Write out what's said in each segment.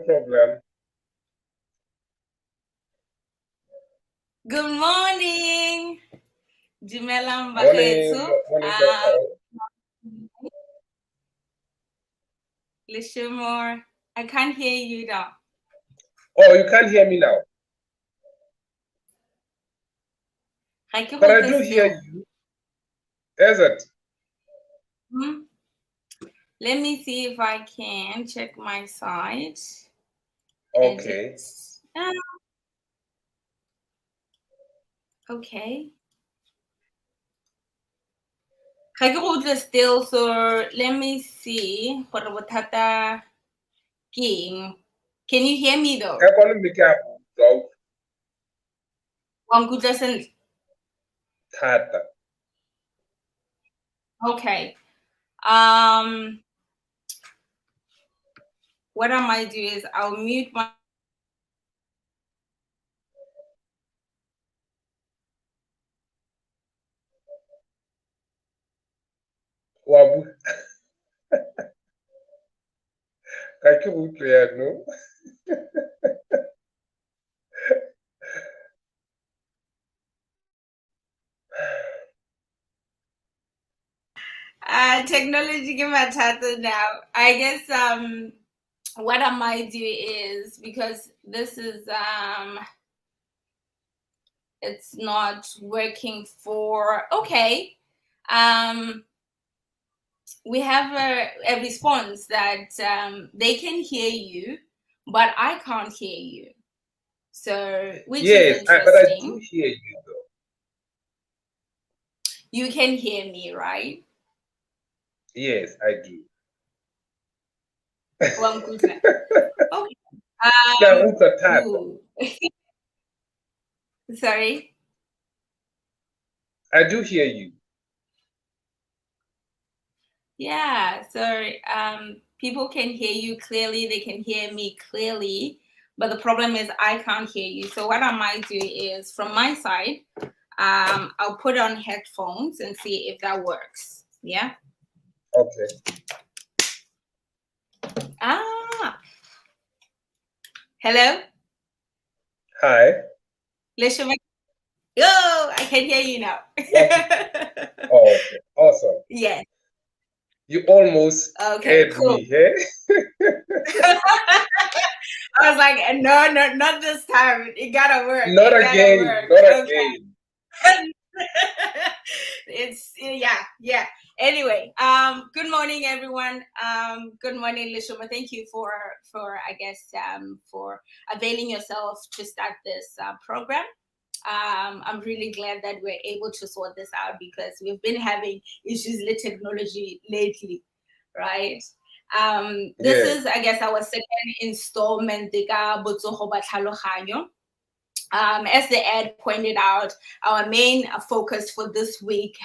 problem. Good morning. Dumelang Morning, bakgetso. morning, doctor. Lishimore. I can't hear you though. Oh, you can't hear me now, but I do hear Still. you. Is it? Hmm? Let me see if I can check my side. Okay. Edit. Okay. Still, so let me see. Can you hear me though? I'm going to make a dog Wangkutla sentle. tata. Okay. Um, what I might do is I'll mute my. Wabu. Kaki utlwe ya no. Technology give my title now. I guess what I might do is because this is it's not working for okay. We have a response that they can hear you, but I can't hear you. So which is Yes, but I do interesting. hear you though. You can hear me, right? Yes, I do. Okay. Now, utlwa tata. Ooh. Sorry. I do hear you. Yeah, so people can hear you clearly, they can hear me clearly, but the problem is I can't hear you. So what I might do is from my side, I'll put on headphones and see if that works. Yeah. Okay. Ah, hello, Hi. Lishima. Oh, I can hear you now. Wabu. Oh, okay. Awesome. Yes. You almost Okay, had cool. me, hey? I was like, no, no, not this time. It gotta work. Not It gotta again. work. Not Okay. again. It's yeah. Anyway, good morning everyone. Good morning Lishuma. Thank you for I guess for availing yourself to start this program. I'm really glad that we're able to sort this out because we've been having issues with technology lately, right? This Yes. is I guess our second installment ka Botsogo tlhaloganyo. As the ad pointed out, our main focus for this week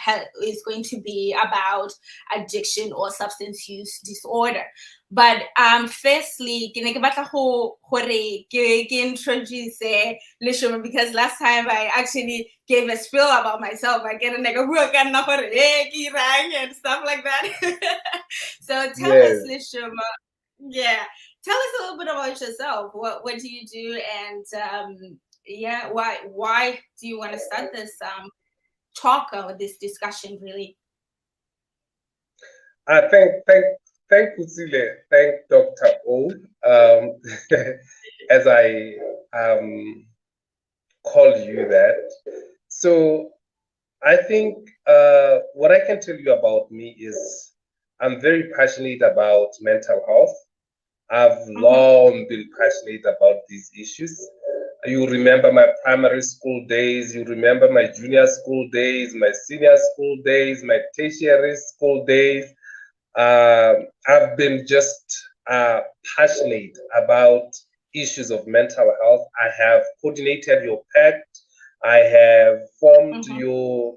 is going to be about addiction or substance use disorder. But firstly, ke ne ke batla ke introduce Lishoma because last time I actually gave a spiel about myself. I get a nigga and stuff like that. So tell us, Yes. Lishoma, yeah, tell us a little bit about yourself. What do you do, and yeah, why do you want to start this talk or this discussion? Really? Thank Kusile, thank Dr. O. As I call you that. So I think what I can tell you about me is I'm very passionate about mental health. I've Mm-hmm. long been passionate about these issues. You remember my primary school days, you remember my junior school days, my senior school days, my tertiary school days. I've been just passionate about issues of mental health. I have coordinated your pact. I have formed Mm-hmm.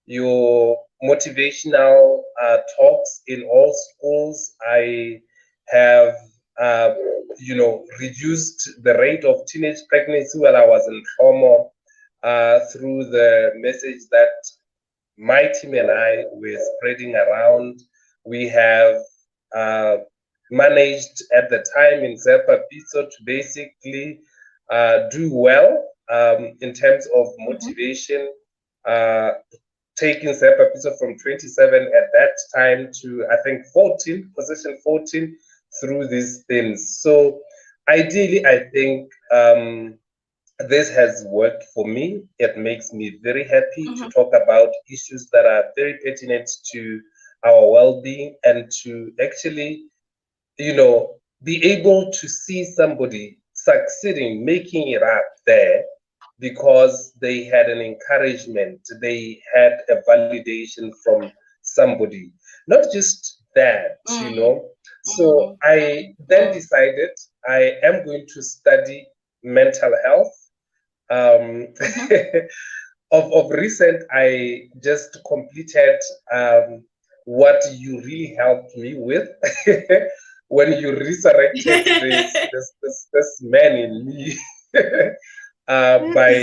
your motivational talks in all schools. I have reduced the rate of teenage pregnancy while I was in trauma through the message that my team and I were spreading around. We have managed at the time in Zepa Pizzo to basically do well in terms of motivation, taking Zepa Pizzo from 27 at that time to, I think, 14, position 14 through these things. So ideally, I think this has worked for me. It makes me very happy to talk about issues that are very pertinent to our well-being and to actually, be able to see somebody succeeding, making it up there because they had an encouragement, they had a validation from somebody. Not just that, So I then decided I am going to study mental health. Of recent, I just completed what you really helped me with when you resurrected this man in me by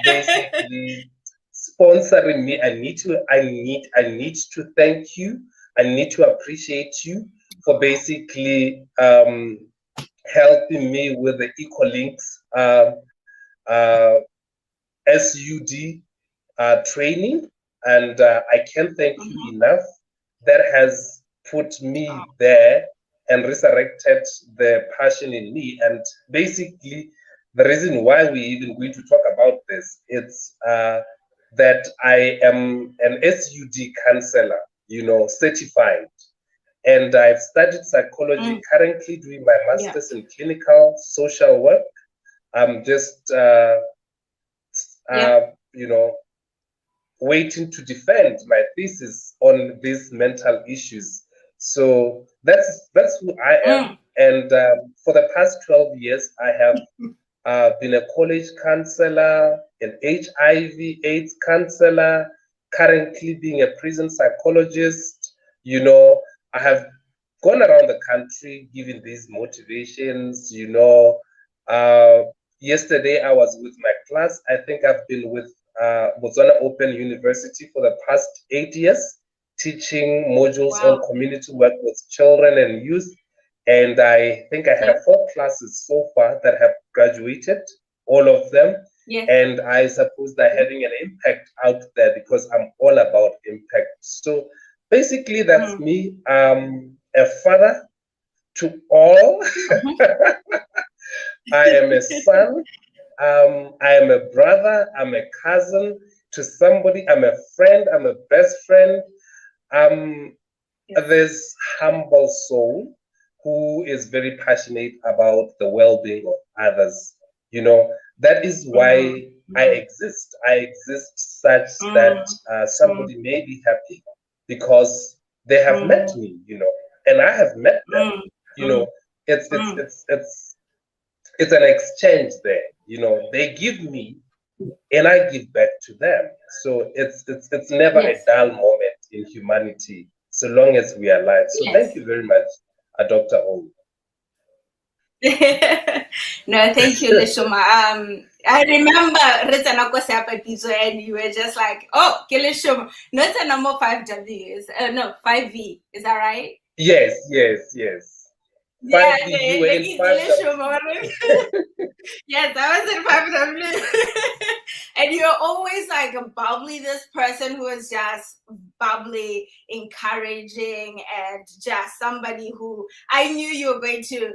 basically sponsoring me. I need to thank you. I need to appreciate you for basically helping me with the Ecolinks SUD training, and I can't thank you enough. That has put me there and resurrected the passion in me. And basically, the reason why we even going to talk about this, it's that I am an SUD counselor, certified. And I've studied psychology, currently doing my master's in clinical social work. I'm just, waiting to defend my thesis on these mental issues. So that's who I am. And for the past 12 years, I have been a college counselor, an HIV/AIDS counselor, currently being a prison psychologist. I have gone around the country giving these motivations. Yesterday I was with my class. I think I've been with Botswana Open University for the past 8 years, teaching modules on community work with children and youth. And I think I have 4 classes so far that have graduated, all of them. And I suppose they're having an impact out there because I'm all about impact. So basically, that's me. A father to all. I am a son. I am a brother. I'm a cousin to somebody. I'm a friend. I'm a best friend. This humble soul who is very passionate about the well-being of others. That is why I exist. I exist such that somebody may be happy because they have met me, and I have met them. It's an exchange there. They give me and I give back to them. So it's never a dull moment in humanity so long as we are alive. So thank you very much, Dr. O. No, thank you, Leshoma. I remember Ritanako Sapapizo and you were just like, oh, Leshoma. No, it's a number 5W. No, 5V. Is that right? Yes. 5V, you were in 5W. Yes, I was in 5W. And you're always like a bubbly, this person who is just bubbly, encouraging, and just somebody who I knew you were going to,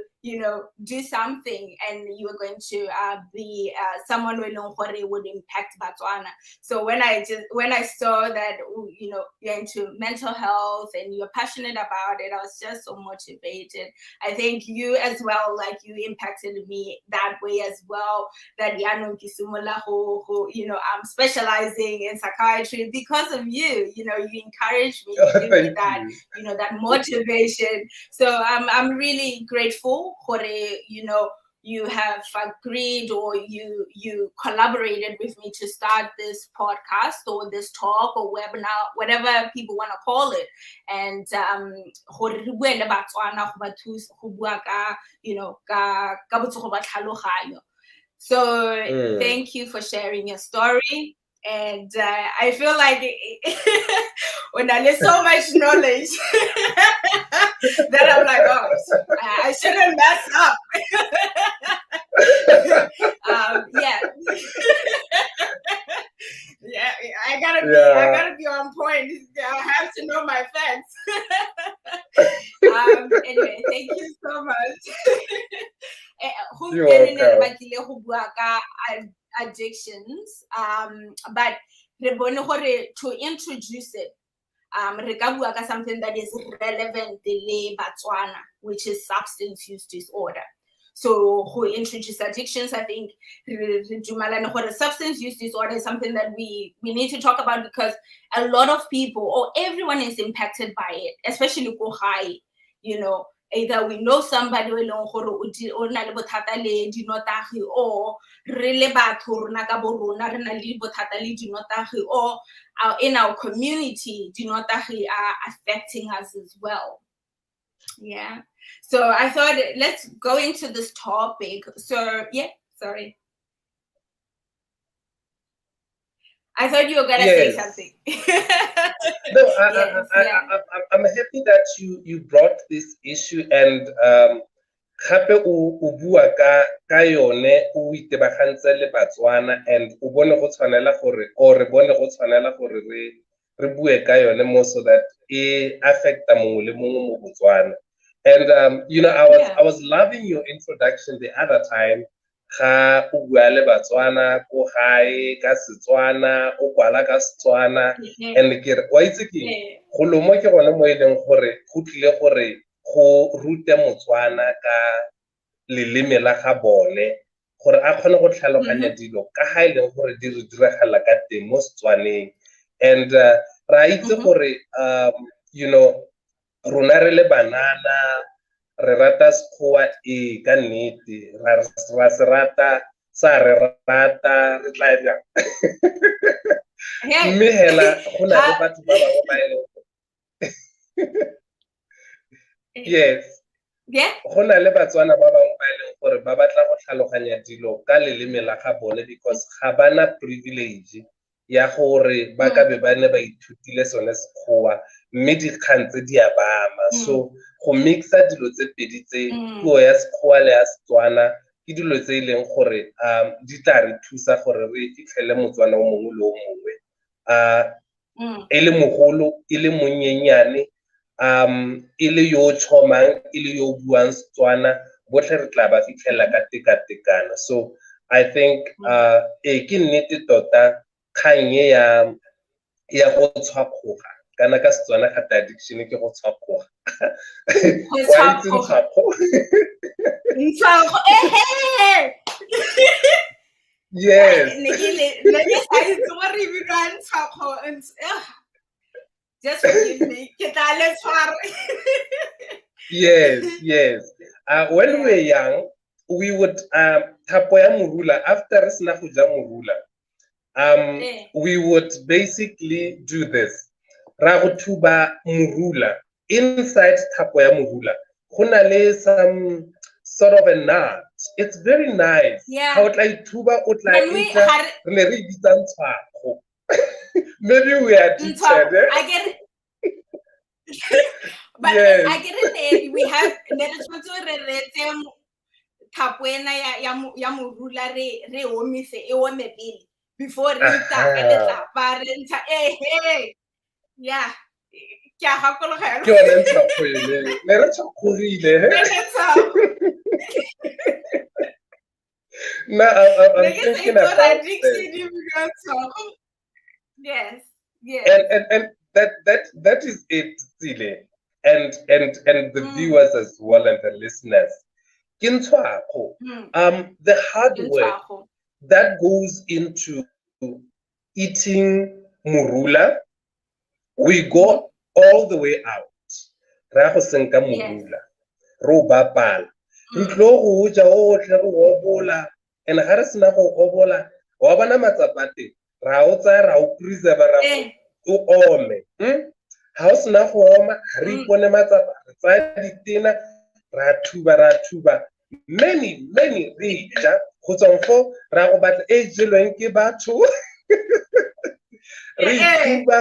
do something, and you were going to be someone who would impact Botswana. So when I saw that, you're into mental health and you're passionate about it, I was just so motivated. I think you as well, like you impacted me that way as well. That Yano Kisumula, who I'm specializing in psychiatry because of you. You encouraged me, you give me that, that motivation. So I'm really grateful for you have agreed or you collaborated with me to start this podcast or this talk or webinar, whatever people want to call it. And so thank you for sharing your story. And I feel like when there's so much knowledge Then I'm like, oh, I shouldn't mess up. Yeah. Yeah, I gotta be on point. I have to know my facts. Anyway, thank you so much. You're welcome. Addictions, but to introduce it, re ka bua ka something that is relevant le Botswana, which is substance use disorder. So who introduce addictions, I think substance use disorder is something that we need to talk about, because a lot of people, or everyone, is impacted by it, especially go high, you know. Either we know somebody or na le bothata le dinotagi, or re le batho rona ka bo rona re na le bothata le dinotagi, or in our community dinotagi are affecting us as well. Yeah. So I thought, let's go into this topic. So yeah, sorry. I thought you were gonna say something. No, I'm happy that you brought this issue, and gape o bua ka yone, o itebagantse le Botswana, and o bone go tshwanela gore, or re bone go tshwanela gore re bue ka yone mo, so that e affecta mongwe le mongwe mo Botswana. And you know, I was loving your introduction the other time. Ga o bua le Botswana ko gae ka Setswana, o kwala ka Setswana, and ke re wa itse ke go lomo ke gone mo ileng gore go tlile gore go rute Motswana ka leleme la ga bone, gore a kgone go tlhaloganya dilo ka ga ileng gore di re diragala ka teng mo Setswaneng. And ra itse gore you know, rona re le banana re rata sekgowa ka nnete, ra se rata sa re rata re tla bjang. Mme hela go na le batho ba bangwe ba eleng yes, go na le Batswana ba bangwe ba eleng gore ba batla go tlhaloganya dilo ka leleme la ga bone, because ga bana privilege ya gore ba ka be ba ne ba ithutile sone sekgowa, mme dikgang tse di a bama. So go mixa dilo tse pedi tse, puo ya sekgowa le ya Setswana, ke dilo tse e leng gore di tla re thusa gore re fitlhele Motswana o mongwe le o mongwe, e le mogolo, e le monyenyane, e le yo chomang, e le yo buang Setswana, botlhe re tla ba fitlhela ka tekatekano. So I think ke nnete tota kgang ya go tshwakgoga, kana ka Setswana ga addiction ke go tshwakgoga. Wa itse tshwakgo? Yes. Just forgive me. Yes. When we were young, we would thapo ya morula, after re sena go ja morula, we would basically do this. Ra go thuba morula. Inside thapo ya morula, go na le some sort of a nut. It's very nice. How it like tuba, it like maybe we are teachers. I get it. But yes. I get it. We have tapwena ya morula re omise e ome pele before re taka le yeah. Ke a gakologa ke yone ntshakgwele ne re tshakgogile na I'm thinking about yes and that is it, Sile, and the viewers as well, and the listeners. The hard work that goes into eating morula, we go all the way out. Ra go senka morula, ro bapala, re tlo go ja otlhe re obola, and ga re sena go obola wa bana matsapate ra o tsaya ra o preserve ra o ome. Ha o sena go oma re ipone matsapa re tsaya ditena ra thuba many re ja go tswa fo ra go batla e jelweng ke batho re thuba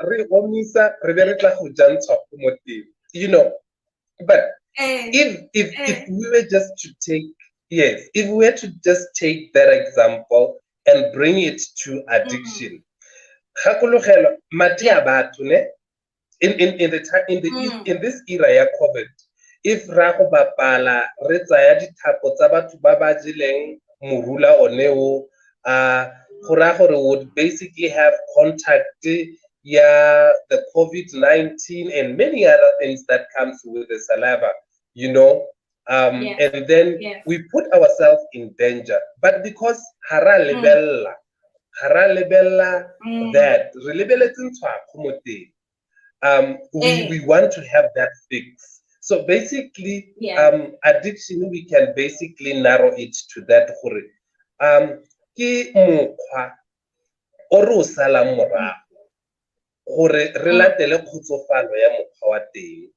re omisa re be re tla go jantshwa mo teng. you know, but if we were just to take, yes, if we were to just take that example and bring it to addiction, in this era ya COVID, if ra go bapala re tsaya dithapo tsa batho ba ba jeleng morula oneo, go ra gore would basically have contact yeah, the COVID-19 and many other things that comes with the saliva, you know, and then we put ourselves in danger. But because hara lebella that we want to have that fix. So basically, addiction, we can basically narrow it to that. Ke mokgwa o re o salang morago gore re latele khutsofalo ya mokgwa wa teng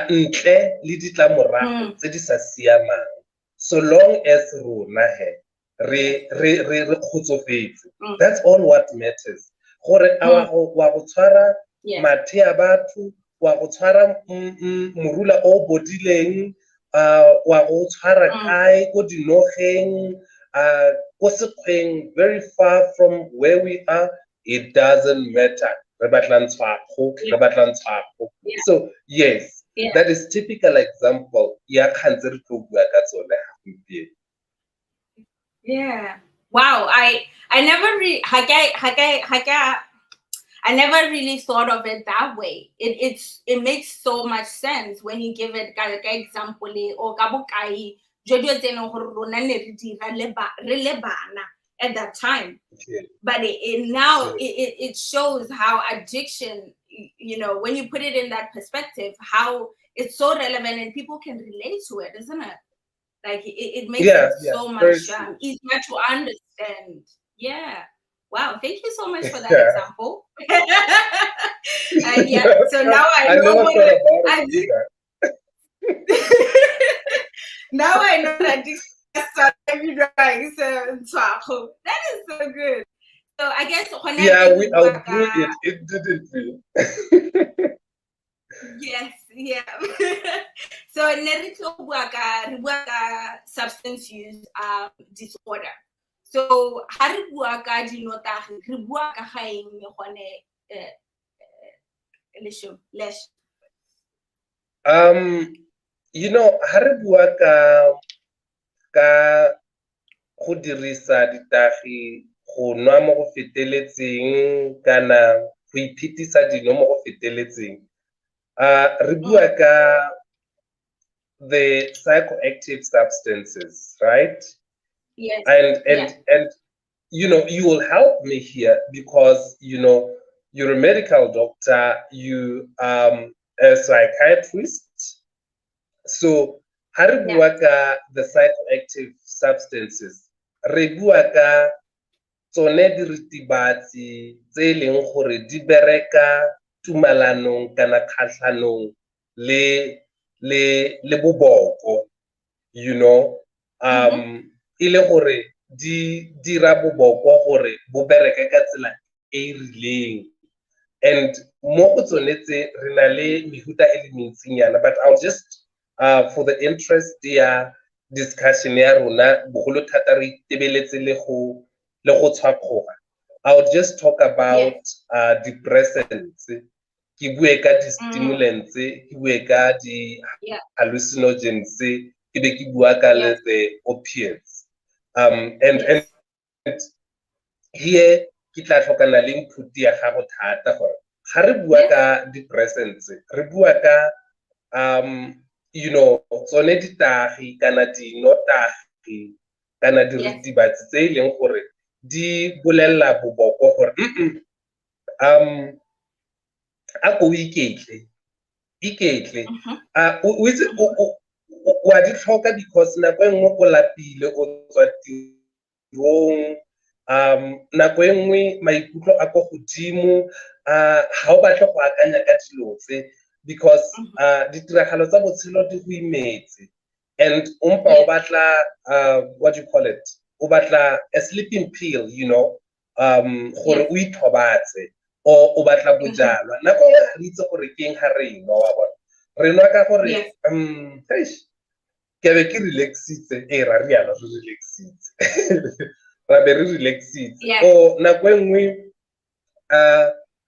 ntle le ditlamorago tse di sa siamang, so long as rona re khutsofetse. That's all what matters. Gore wa go tshwara mathe a batho, wa go tshwara morula o bodileng, wa go tshwara kae ko dinogeng, ko sekgweng, very far from where we are, it doesn't matter. So yes, that is typical example. Yeah, wow, I never really I never really thought of it that way. It makes so much sense when you give it ka example or ka bokai jo dio tseno gore rona ne re dira re le bana at that time. But it shows how addiction, you know, when you put it in that perspective, how it's so relevant and people can relate to it, isn't it? Like it makes it so much easier to understand. Yeah. Wow. Thank you so much for that example. And so now I know now I know that this drawing. So that is so good. So I guess we outgrew it. It didn't feel. Yes, so substance use disorder. So ha re bua ka dinotagi re bua ka ga eng gone you know, ha re bua ka go dirisa ditagi go nwa mo go feteletseng kana go iphetisa dino mo go feteletseng, re bua ka the psychoactive substances, right? Yes. And you know, you will help me here because you know you're a medical doctor, you a psychiatrist. So ha re bua ka the psychoactive substances, re bua ka tsone diritibatsi tse leng gore di bereka tumalanong kana khatlhanong le boboko, you know, ile gore di dira boboko gore bo bereke ka tsela e rileng, and mo go tsone tse re na le mehuta e le mentsinyana, but I'll just for the interest ya discussion ya rona bogolo thata re tebeletse le go tshwakgoga, I'll just talk about depressants, ke bue ka di-stimulants, ke bue ka di-hallucinogens, ke be ke bua ka le the opiates, and here ke tla tlhokana le input ya gago thata gore ga re bua ka depressants re bua ka you know tsone ditagi kana dinotagi kana diritibatsi tse e leng gore di bolella boboko gore a go iketle wa di tlhoka because nako e nngwe go lapile o tswa tirong, nako e nngwe maikutlo a go godimo, ha o batla go akanya ka dilo tse because ditiragalo tsa botshelo di go imetse, and umpa o batla what do you call it, o batla a sleeping pill, you know, gore o ithobatse o batla bojalwa nako nngwe ga re itse gore ke eng ga re nwa wa bona re nwa ka gore ke be ke relaxitse ra riana re relaxitse ra be re relaxitse o nako e nngwe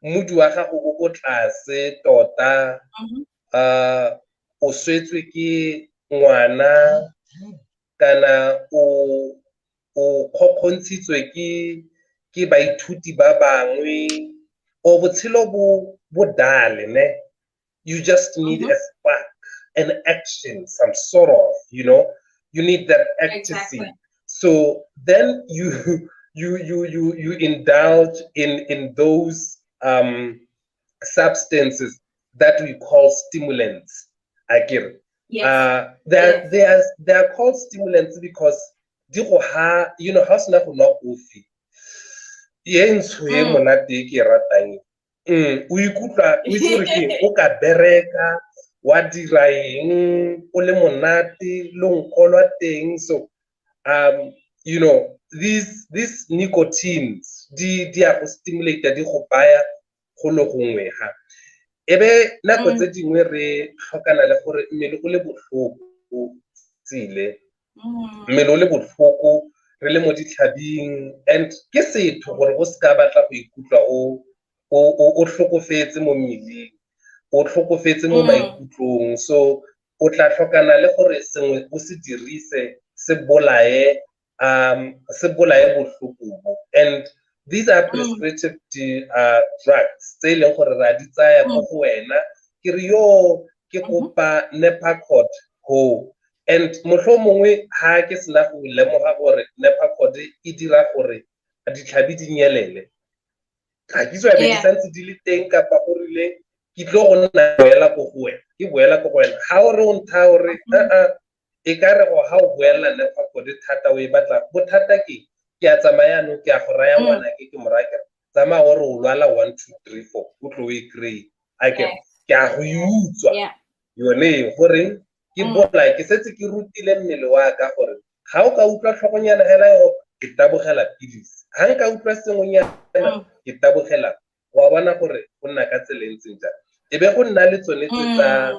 moodi wa gago o ko tlase tota o swetswe ke ngwana kana o kgokgontshitswe ke baithuti ba bangwe o botshelo bo dale ne you just need a spark an action some sort of you need that ecstasy so then you indulge in those substances that we call stimulants akere they are called stimulants because di go ha ha sena go nwa kofi ye ntsho e monate ke ratang o ikutlwa o itse gore o ka bereka wa dira eng o le monate lo nkolwa teng so these nicotines di a go stimulate di go baya go le gongwe ha ebe nako tse dingwe re tlhokana le gore mmele o le botlhoko tsile mmele o le botlhoko re le mo ditlhabing and ke setho gore o se ka batla go ikutlwa o tlhokofetse mo mmeleng o tlhokofetse mo maikutlong so o tla tlhokana le gore sengwe o se dirise se bolae botlhoko and these are prescriptive drugs tse leng gore ra di tsaya go go wena ke re ke kopa Nepacort ho and mohlomongwe ha ke sena go lemoga gore Nepacort e dira gore ditlhabi di nyelele ga ke tswa be di santse di le teng kapa go rile ke tlo go nna boela go go wena ke boela go wena ha o re o ntha o re e ka re go ha o boela Nepacort thata o e batla bothata ke a tsamaya no ke a go raya ngwana ke moraka tsamaya o re o lwala 1 2 3 4 o tlo e kry ke a go utswa yone gore ke bola ke setse ke rutile mmele wa ka gore ga o ka utlwa tlhogonyana hela yo ke tabogela pidisi ha nka utlwa sengonyana ke tabogela wa bona gore go nna ka tselentseng ja e be go nna le tsone tsa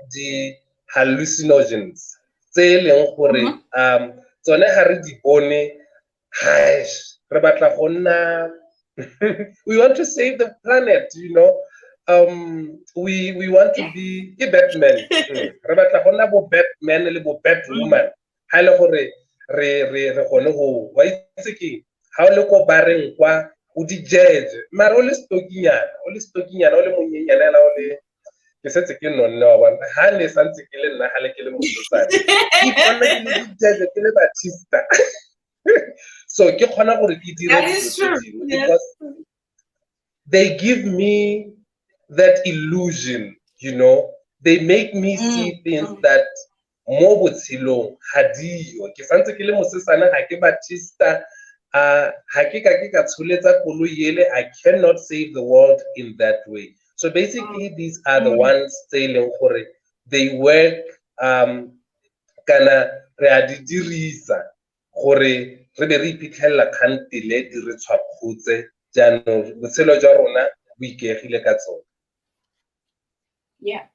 di hallucinogens tse leng gore tsone ha re di bone re batla go nna we want to save the planet we want to be Batman re batla go nna bo Batman le bo Batwoman ha le gore re gone go wa itse ke ha o le ko bareng kwa o di jeje mara o le stokinyana o le monyenyana la o le ke setse ke nonne wa bona ha ne santse ke le nna ha le ke le motsosane ke bona ke le di jeje ke le Batista so ke khona gore ke dire because they give me that illusion they make me see things that mo botshelong ha dio ke santse ke le mosesana ha ke Batista ha ke ka tsholetsa koloi yele I cannot save the world in that way so basically these are the ones leng gore they work kana re a di dirisa gore re be re iphitlhela khantile di re tshwakgotse jaanong botshelo jwa rona bo ikegile ka tsone. Yeah.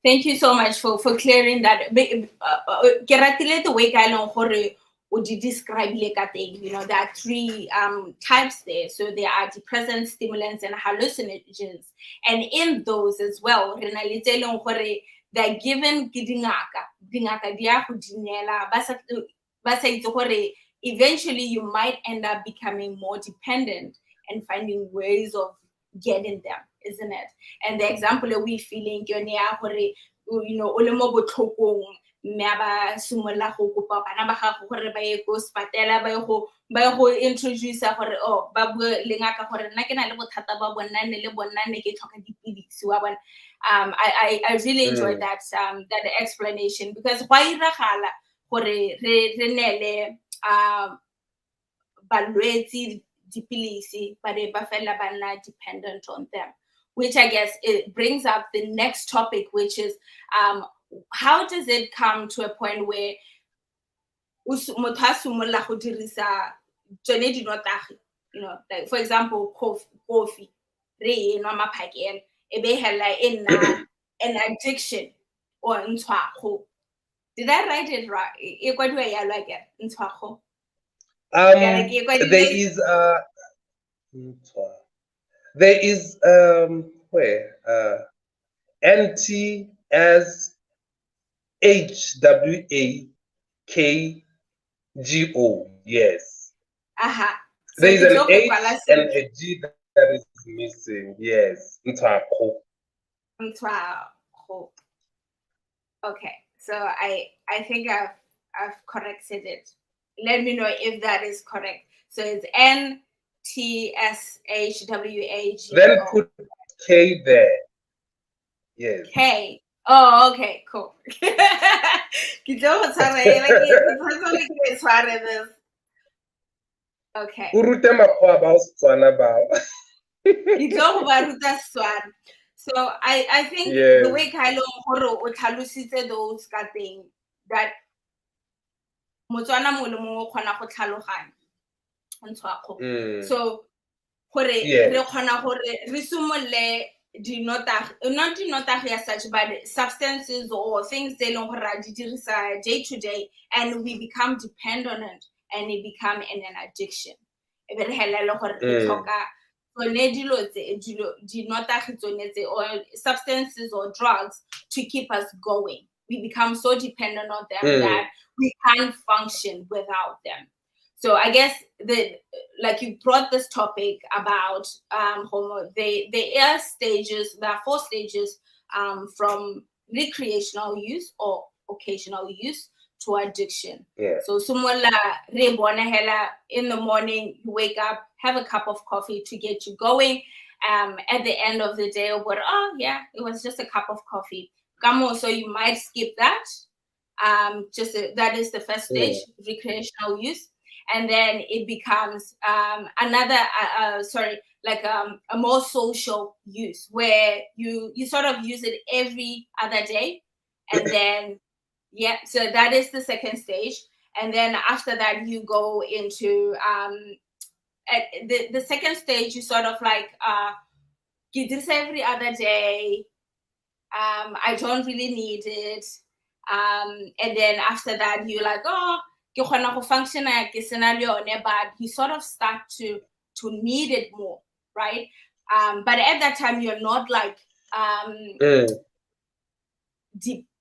Thank you so much for clearing that. Ke ratile the way ka leng gore o di describe le ka teng there are 3 types there so there are depressant stimulants and hallucinogens and in those as well re na le tse leng gore they're given ke dingaka di a go dinela ba sa itse gore eventually you might end up becoming more dependent and finding ways of getting them, isn't it? And the example that we feeling yone ya gore o le mo botlhokong mme ba simolla go kopa bana ba gago gore ba ye go spatela ba go introduce gore ba bue le ngaka gore nna ke na le bothata ba bonnane le bonnane ke tlhoka dipilisi wa bona I really enjoyed that explanation because why iragala gore re nele balwetsi dipilisi but ba fela ba nna dependent on them, which I guess it brings up the next topic, which is how does it come to a point where motho a simolola go dirisa tsone dinotagi like for example, coffee, re no maphakela, ebe hela in an addiction or ntshwago. Did I write it right? There is where NT as HWAKGO. Yes. So there is an H and a G that is missing. Yes. Ntshwago. Okay, so I think I've corrected it. Let me know if that is correct. So it's NTSHWAGO. Then put K there. Yes. K. Oh, okay, cool. Okay. So I think the way Kylo Horo o tlhalositse those ka thing that Motswana mo le mo kgona go tlhaloganya ntshwago. So gore re kgona gore re simolle not dinotagi as such, but substances or things tse leng gore ra di dirisa day to day, and we become dependent on it, and it become an addiction. Ebe re helele gore re tlhoka or substances or drugs to keep us going. We become so dependent on them that we can't function without them. So I guess like you brought this topic about there are stages, there are 4 stages from recreational use or occasional use to addiction. So in the morning, you wake up, have a cup of coffee to get you going. At the end of the day, it was just a cup of coffee. So you might skip that. That is the first stage, recreational use. And then it becomes a more social use where you sort of use it every other day. And then so that is the second stage. And then after that, you go into the second stage. You sort of like get this every other day. I don't really need it. And then after that, you're like, function, but you sort of start to need it more, right? But at that time, you're not like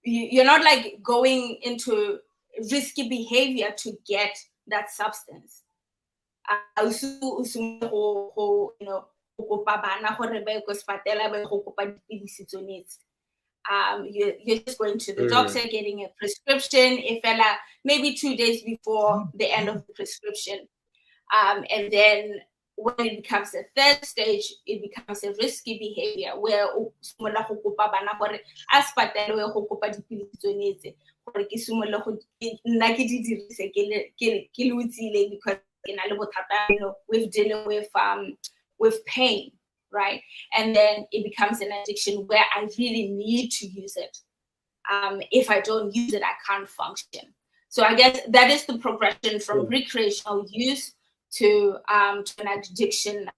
you're not like going into risky behavior to get that substance. You're just going to the doctor, getting a prescription, maybe 2 days before the end of the prescription. And then when it becomes a third stage, it becomes a risky behavior where we're dealing with pain, right? And then it becomes an addiction where I really need to use it. If I don't use it, I can't function. So I guess that is the progression from recreational use to an addiction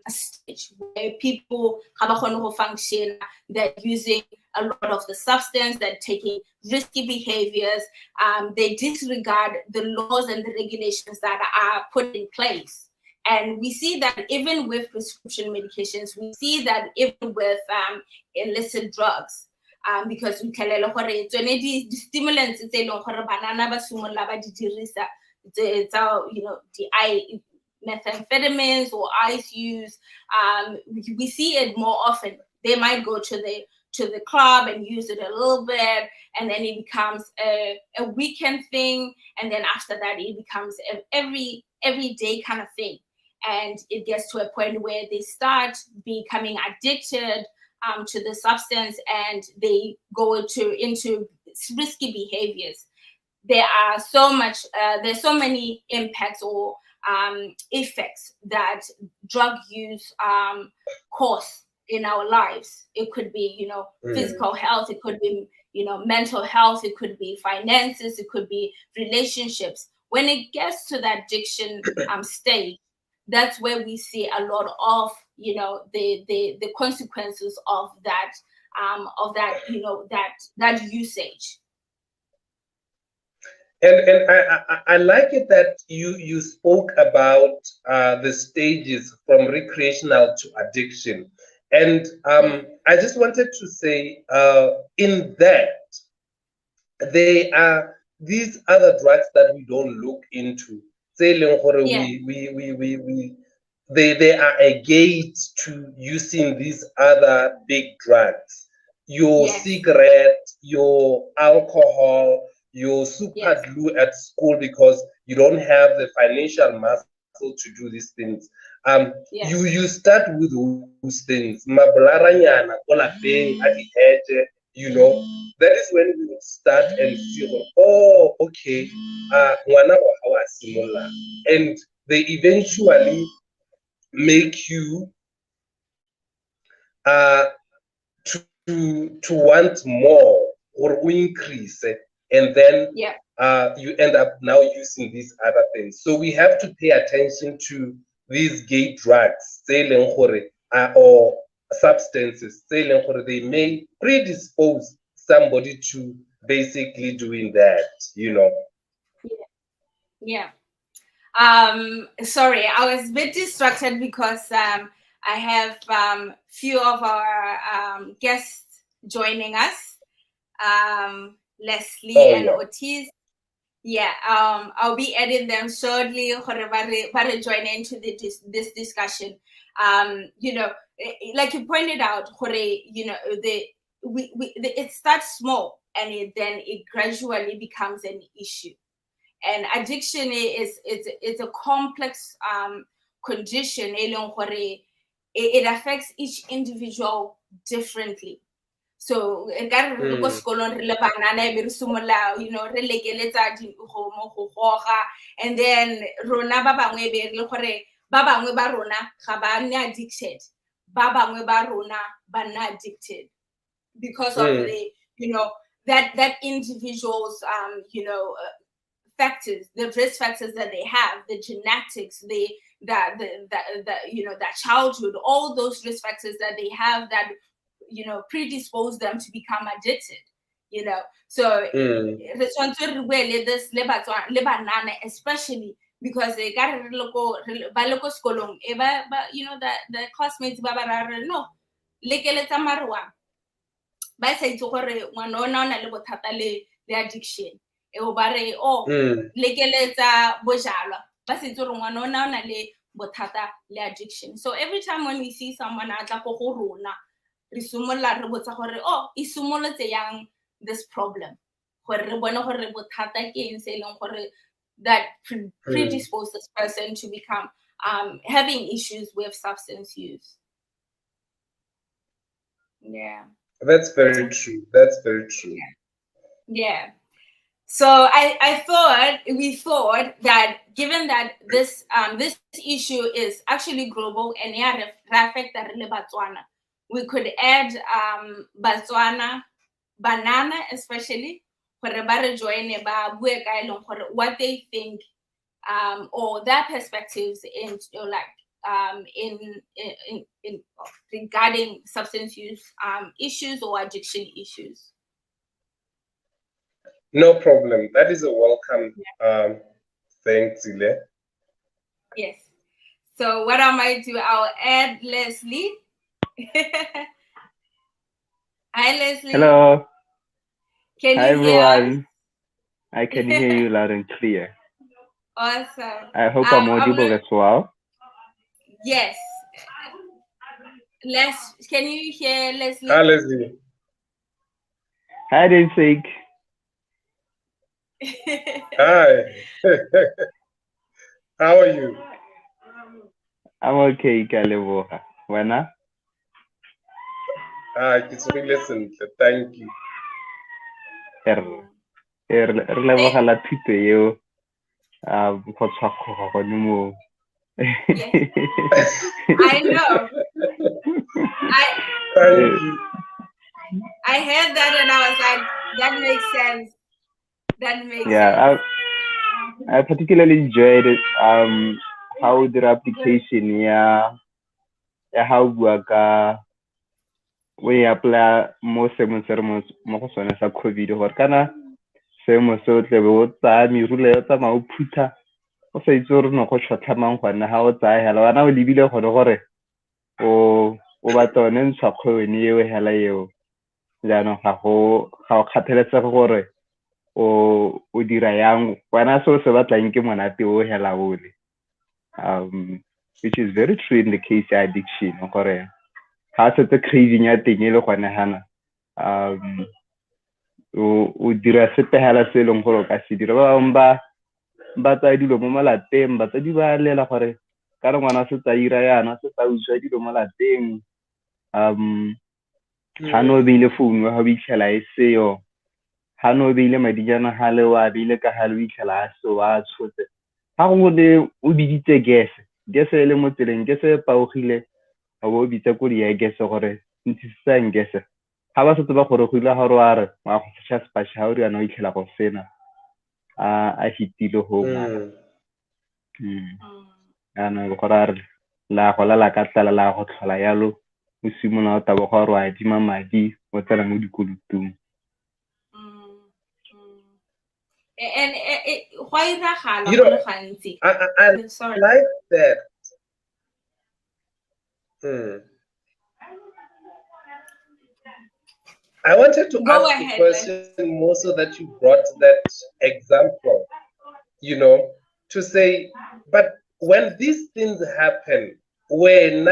stage where people have function, they're using a lot of the substance, they're taking risky behaviors, they disregard the laws and the regulations that are put in place. And we see that even with prescription medications, we see that even with illicit drugs, because we the stimulants the methamphetamines or ice use, we see it more often. They might go to the club and use it a little bit, and then it becomes a weekend thing, and then after that it becomes everyday kind of thing, and it gets to a point where they start becoming addicted to the substance, and they go into risky behaviors. There's so many impacts or effects that drug use cause in our lives. It could be, physical health. It could be, mental health. It could be finances. It could be relationships. When it gets to that addiction stage, that's where we see a lot of, you know, the consequences of that, you know, that usage. And I like it that you spoke about the stages from recreational to addiction, and I just wanted to say in that there are these other drugs that we don't look into. Say, Yeah. they are a gate to using these other big drugs. Your Yes. cigarette, your alcohol, your super Yes. glue at school because you don't have the financial muscle to do these things. Yes. You start with those things. Mabolaranyana, ko lapeng, a di-hedge, you know, that is when we would start and see, oh, okay, ngwana wa hao a simolla. And they eventually make you uh, to want more or increase, and then Yeah. you end up now using these other things. So we have to pay attention to these gay drugs, or substances, they may predispose somebody to basically doing that, you know. Yeah. Sorry, I was a bit distracted because I have few of our guests joining us, Leslie Oh, and yeah. Ortiz. Yeah, I'll be adding them shortly. Join into this discussion. You know, like you pointed out, you know, it starts small and then it gradually becomes an issue. And addiction is a complex condition. It affects each individual differently. So you know, and then rona ba bangwe be le gore ba bangwe ba rona ga ba nne addicted, ba bangwe ba rona ba nna addicted because of the, you know, that individuals you know, factors, the risk factors that they have, the genetics, the you know, that childhood, all those risk factors that they have that, you know, predispose them to become addicted, you know. So especially because they got a local skolong, you know, the classmates no lekeletsa marwa ba sa itse gore ngwana ona o na le bothata le addiction, e o ba re o lekeletsa bojalwa ba sa itse gore ngwana ona o na le bothata le addiction. So every time when we see someone a tla go go rona re simolla re botsa gore oh e simolotse yang this problem, gore re bone gore bothata ke eng se leng gore that predisposes this person to become having issues with substance use. Yeah. That's very true. That's very true. Yeah. So we thought that given that this this issue is actually global and Batswana, we could add Batswana, banana especially, what they think or their perspectives in, you know, like in regarding substance use issues or addiction issues. No problem. That is a welcome thing, Zile. Yes. So what I might do, I'll add Leslie. Hi, Leslie. Hello. Can Hi, you hear everyone. us? I can hear you loud and clear. Awesome. I hope I'm audible as well. Yes. Can you hear Leslie? Hi, Leslie. Hi, Densik. Hi. How are you? I'm okay, Kaleboha. Wena? It's really simple. Thank you. Leboga la thuto eo go tshwakgoga gone moo. I know. I heard that and I was like, that makes sense. That makes sense. I particularly enjoyed it how o dira application ya ha o bua ka o e apply mo seemong se re mo go sone sa COVID gore kana seemo se o tle be o tsaya merule o tsamaya o phutha o sa itse gore no go tšhotlhamang gone ha o tsaya hela wena o lebile gone gore o batla one ntshwakgo yone eo hela eo jaanong ga o kgathalesege gore o dira yang wena se o se batlang ke monate o hela ole which is very true in the case ya addiction gore ga setse craving ya teng e le gone hana o dira sepe hela se e leng gore o ka se dira ba bangwe ba tsaya dilo mo malapeng batsadi ba lela gore ka re ngwana se tsa ira yana se tsa utswa dilo mo lapeng ga no beile founu ga o itlhela e seyo ga no beile madijana ga le wa beile ka ga le o itlhela a se wa tshotse ga gongwe o biditse gese e le mo tseleng gese e paogile ga bo o bitsa ko di gese gore ntshisisang gese ga ba setse ba goregile gore wa re wa go fetša sepatšhe ga o riana o itlhela go sena a hitile home jaanong gore a re la go lala ka tlala la go tlhola yalo o simolola o tabo gore o adima madi o tsena mo dikolotong and why is that I like that. I wanted to ask the question more so that you brought that example, to say, but when these things happen, when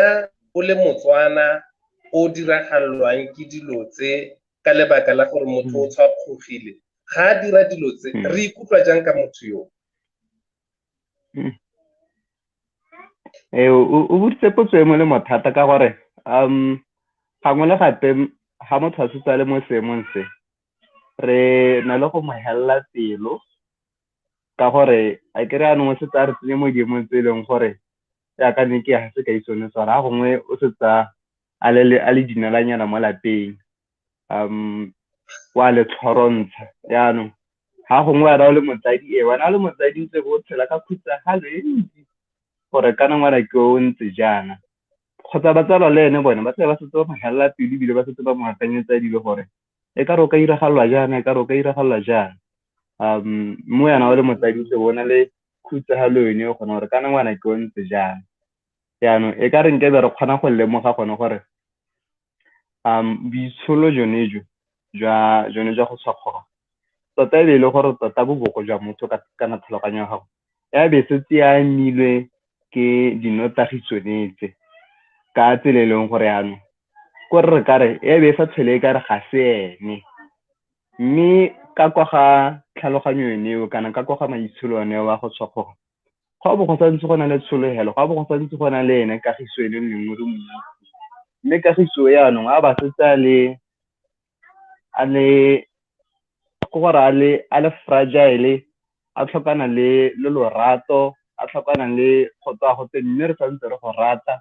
o le Motswana o diragalwang ke dilo tse ka lebaka la gore motho o tshwakgogile ga a dira dilo tse re ikutlwa jang ka motho yo o boditse potso e mo le mothata ka gore gangwe le gape ga motho a setse a le mo seemong se re na le go mo helela pelo ka gore a kere anong o setse a re tsenye mo diemong tse e leng gore yaka ne ke ga se ka isone tsone ga gongwe o setsa a le dinalanyana mo lapeng wa le tshwarontsha yaanong ga gongwe wena o le motsadi wena o le motsadi ntse bo tshela ka khutsagalo e ntsi gore kana ngwana ke o ntse jaana kgotsa batsala le ene bone ba tle ba setse ba mo helela pelo ebile ba setse ba mo akanyetsa dilo gore e ka re o ka iragalelwa jaana e ka re o ka iragalelwa jaana mo yana o le motsadi ntse bona le khutsagalo yone e kgona gore kana ngwana ke o ntse jaana yaanong e ka re nke be re kgona go lemoga gone gore boitsholo jone jwa go tshwakgoga tota e be e le gore tota boboko jwa motho kana tlhaloganyo ya gago ya be setse ya amilwe ke dinotagisonetse ka tsela e leng gore yaanong ko re kare e be e sa tlhole e ka re ga se ene mme ka kwa ga tlhaloganyo yone eo kana ka kwa ga maitsholo one wa go tshwakgoga ga bo go santse go na le tshologelo ga bo go santse go na le ene kagiso e le nngwe re mo mme kagiso yaanong a ba setse a le gore a le fragile a tlhokana le lorato a tlhokana le go tswa go tse mme re santse re go rata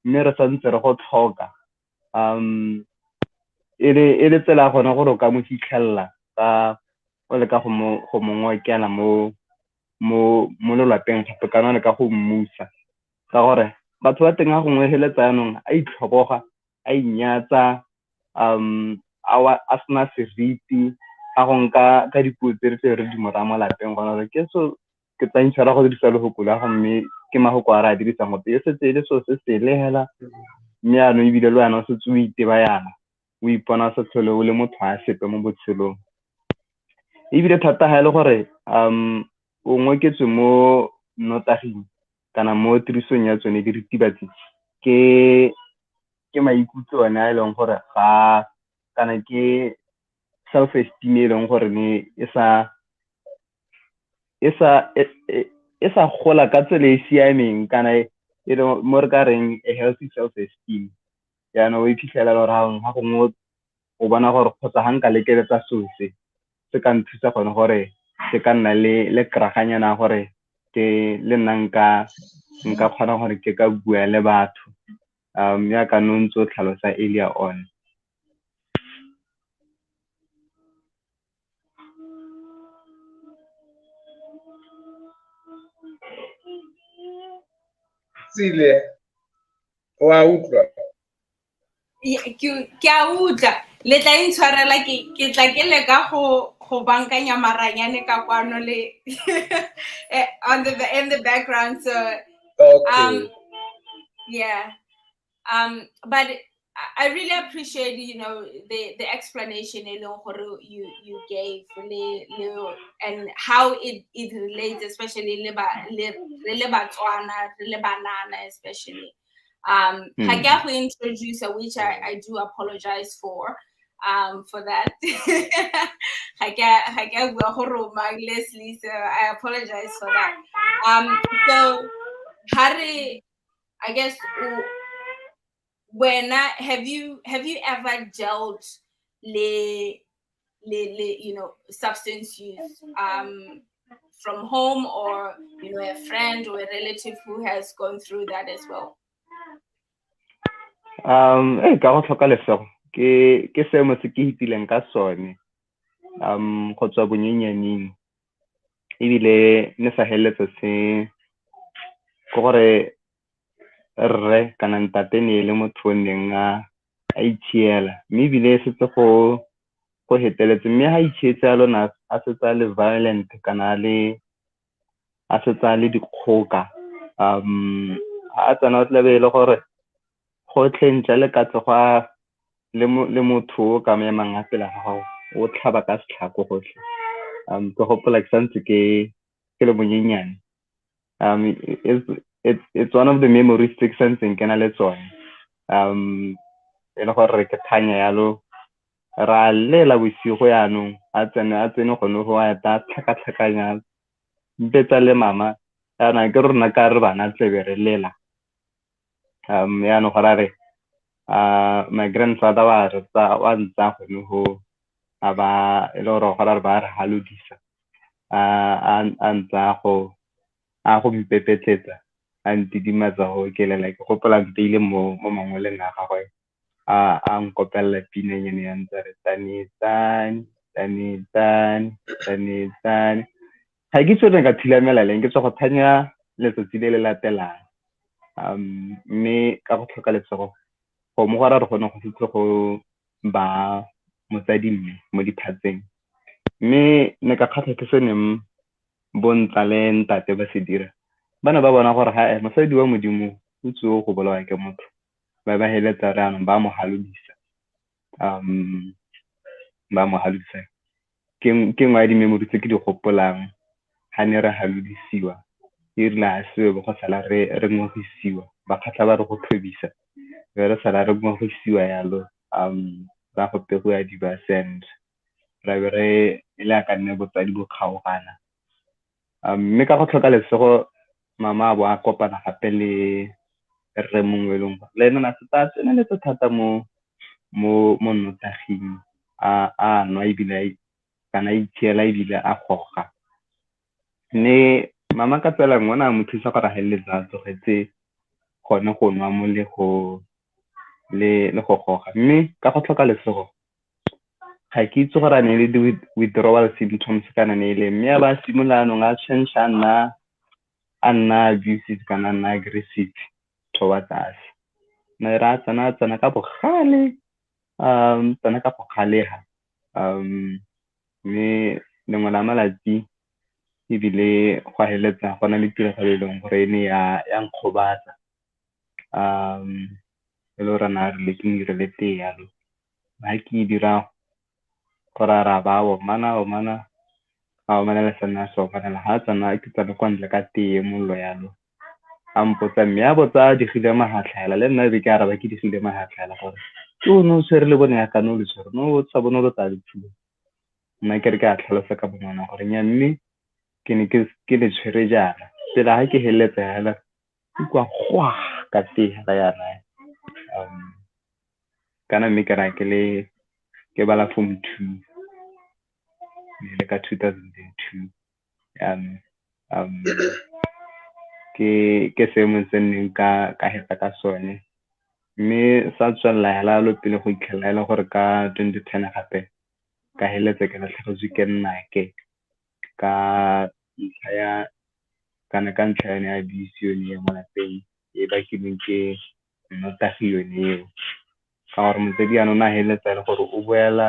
mme re santse re go tlhoka e le tsela gone gore o ka mo fitlhelela ka o le ka go mo ngokela mo lelapeng gape kana le ka go mmusa ka gore batho ba teng ga gongwe heletsa yanong a itlhoboga a inyatsa a sena seriti a go nka ka dipuo tse re di mo raya mo lapeng gona gore ke tsantšhara go dirisa legoko la go mme ke magoko a re a dirisang gote e setse e le so se se le hela mme yanong ebile le wena o setse o iteba yana o ipona se tlhole o le motho a sepe mo botshelong ebile thata ga e le gore o ngoketswe mo nnotaging kana mo tirisong ya tsone diritibatsi ke maikutlo one a e leng gore ga kana ke self esteem e leng gore e sa gola ka tsela e siameng kana mo re ka reng a healthy self esteem yaanong o iphitlhela gore ga gongwe o bona gore kgotsa ga nka lekeletsa sose se ka nthusa gone gore ke ka nna le kraganyana gore ke le nna nka kgona gore ke ka bua le batho yaka no ntse o tlhalosa earlier on Tsile, wa utlwa? Ke a utlwa le tla intshwarela ke tla ke le ka go bankanya maranyane ka kwano le in the background, so Okay. yeah, but I really appreciate, you know, the explanation you gave and how it relates, especially le Batswana, le banana especially. I get to introduce, which I do apologize for that. Leslie, so I apologize for that. So Harry, I guess have you ever dealt you know, substance use from home, or you know, a friend or a relative who has gone through that as well? Ka go tlhoka lesego ke seemo se ke hitileng ka sone go tswa bonyenyaneng ebile ne sa heletse se go gore rre kana ntate ne le motho o neng a itshiela, mme ebile setse go heteletse, mme ha itshietse a lona a setsa le violent kana a setsa le dikgoka a tsena o tla be le gore gotlhe ntle le katlego le motho o ka mo emang a pela ga gago o tlhaba ka setlhako gotlhe. Ke gopola ke santse ke le monyenyane. It's one of the memories tse ke santseng ke na le tsone. E le gore ke thanya yalo ra lela bosigo yaanong a tsene gone go a ta tlhakatlhakanya mpetsa le mama yaanong ke rona ka re bana tlebe re lela yaanong go ra re my grandfather wa ntsa gone go a ba e le gore go ra re ba re halodisa a ntsa go mpepetletsa a ntidimatsa go kelela. Ke gopola ke beile mo mangweleng a gagwe a nkopelela pinanyane ya ntse re tane ga ke tsone ka thilamela leng ke tswa go thanya letsatsi le le latelang mme ka go tlhoka lesego go mo gora re kgone go fitlhe go ba motsadi mme mo diphatseng, mme ne ka kgatlha ke se neng bontsha le ntate ba se dira. Ba ne ba bona gore ha mosadi wa modimo o tseo go bolawa ke motho ba heletsa re anong ba mo halodisa ke nngwe ya di-memory tse ke di gopolang ga ne re halodisiwa e rile a seo go sala re ngogisiwa ba kgatlha ba re go thobisa be re sala re ngogisiwa yalo ba go pegoya di-basend ra be re ile a ka nne botsadi bo kgaogana mme ka go tlhoka lesego mama a bo a kopana gape le rre mongwe e leng gore le ene na se tsa tseneletse thata mo nnotaging a nwa ebile kana itshiela ebile a goga, mme mama ka tsela nngwe na mo thusa gore a heleletsa a tsogetse gone go nwa mo le go goga, mme ka go tlhoka lesego ga ke itse gore a ne le di-withdrawal symptoms kana ne ile, mme a ba simolola anong a change a nna abusive kana a nna aggressive towards us. Ne ra tsena ka bogale tsena ka bogalega mme lengwe la malatsi ebile go heletsa go na le tiragalo e leng gore e ne ya nkgobatsa e le gore na re le tee yalo ga ke dira gore ra ba omana a omanela sana so omanela ga tsena ke tsena kwa ntle ka tee mollo yalo a mpotsa mme a botsa digile mahatlhaela le nna be ke araba ke digile mahatlhaela gore ke o ne o tshwere le bone ya ka ne o le tshwere no o sa bone o lo tsa lethuo. Nna ke re ke a tlhalosa ka bongwana gore nya mme ke ne ke le tshwere jaana tsela ga ke heleletsa yala ke kwa gwa ka tee ga yana kana mme ke ra ke bala form 2 le ka 2002 ke seemo se nneng ka heta ka sone, mme sa tswelela hela lo pele go itlhela ele gore ka 2010 gape ka heletse ke latlhegetswe ke nnake ka ntlha ya abuse yone ya mo lapeng e bakilweng ke nnotagi yone eo ka gore motsadi yanong a heletsa le gore o boela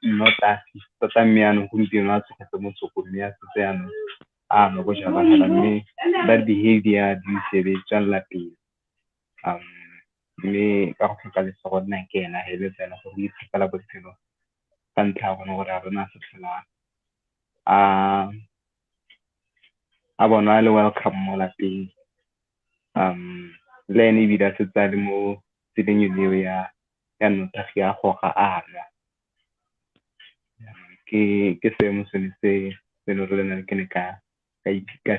nnotagi tota mme yanong gompieno a tsogetse motsoko mme a setse yanong a no go jalagala mme that behavior di sebe tswelela pele mme ka go tlhoka lesego nna ke ena heletsa le gore o itshepela botshelo ka ntlha ya gone gore a rona se tlhola a bona le welcome mo lapeng le ene ebile a setse a le mo tseleng eo ya nnotagi a goga a lwa ke seemo sone se le gore le nna ke ne ka se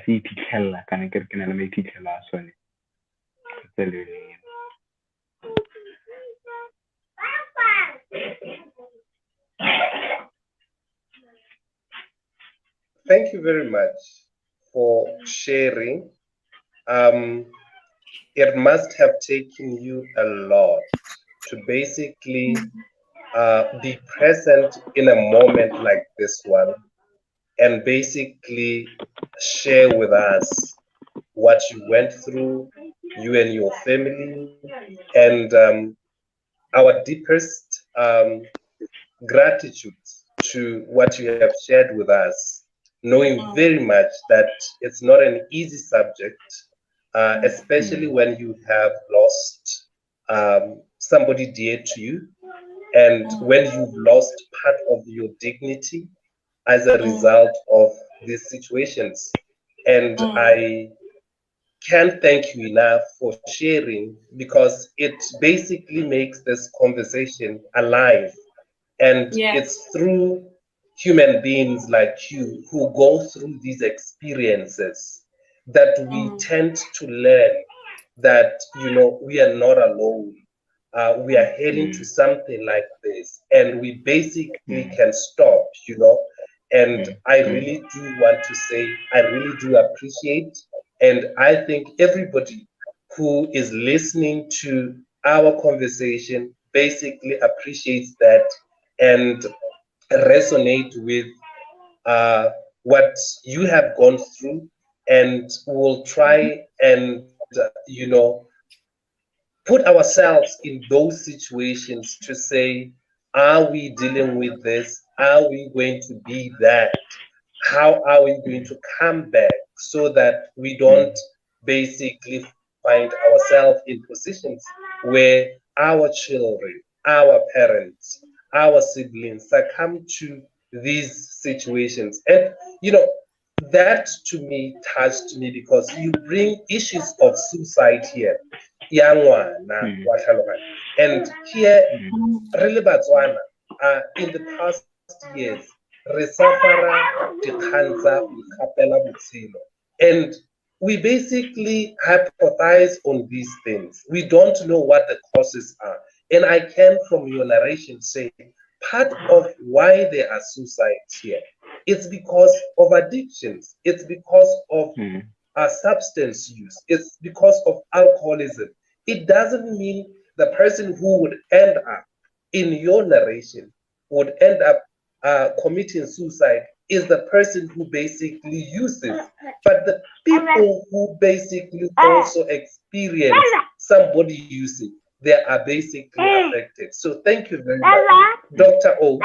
iphitlhelela kana ke re ke na le maiphitlhelo a sone Thank you very much for sharing. It must have taken you a lot to basically be present in a moment like this one and basically share with us what you went through, you and your family, and our deepest gratitude to what you have shared with us, knowing very much that it's not an easy subject, especially when you have lost somebody dear to you, and when you've lost part of your dignity as a result of these situations. And I can't thank you enough for sharing, because it basically makes this conversation alive. And it's through human beings like you who go through these experiences that we tend to learn that, we are not alone. We are heading to something like this, and we basically can stop, And I really do want to say, I really do appreciate, and I think everybody who is listening to our conversation basically appreciates that and resonate with what you have gone through, and will try and put ourselves in those situations to say, are we dealing with this? Are we going to be that? How are we going to come back so that we don't basically find ourselves in positions where our children, our parents, our siblings succumb to these situations? And that to me touched me, because you bring issues of suicide here. And here, really Botswana, in the past years, and we basically hypothesize on these things. We don't know what the causes are. And I can, from your narration, say part of why there are suicides here, it's because of addictions. It's because of substance use. It's because of alcoholism. It doesn't mean the person who would end up in your narration would end up committing suicide is the person who basically uses, but the people who basically also experience somebody using, they are basically affected. So thank you very much, Dr. O.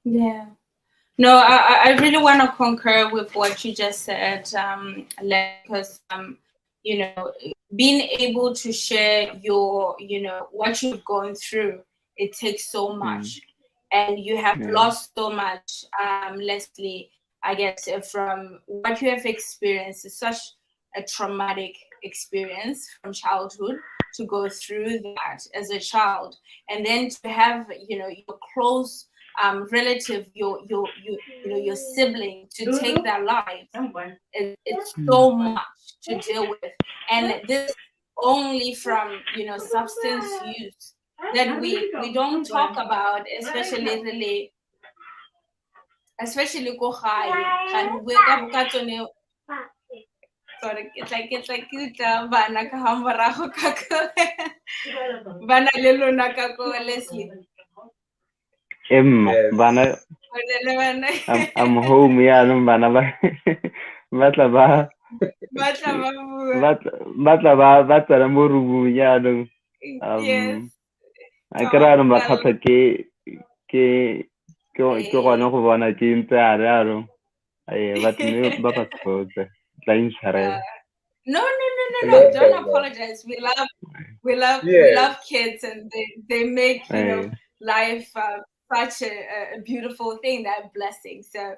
Yeah. No, I really want to concur with what you just said, because being able to share your, what you've gone through, it takes so much, and you have lost so much, Leslie. I guess from what you have experienced is such a traumatic experience from childhood, to go through that as a child, and then to have your close relative, your sibling, to take their life. It's so much to deal with, and this only from substance use that we don't talk about, especially go high. Sorry, it's like bana ka hamarago ka bana le lona ka ko Leslie. Bana, I'm home, bana ba batla ba tla ba tsena mo roomong yaanong Yes. a ke ra ba thata ke gone go bona ke ntse a re yaanong but mme ba ba tshotse tla intshwarela. No, No don't problem. apologize. We love Yes. kids, and they make Yes. life such a beautiful thing, that blessing. So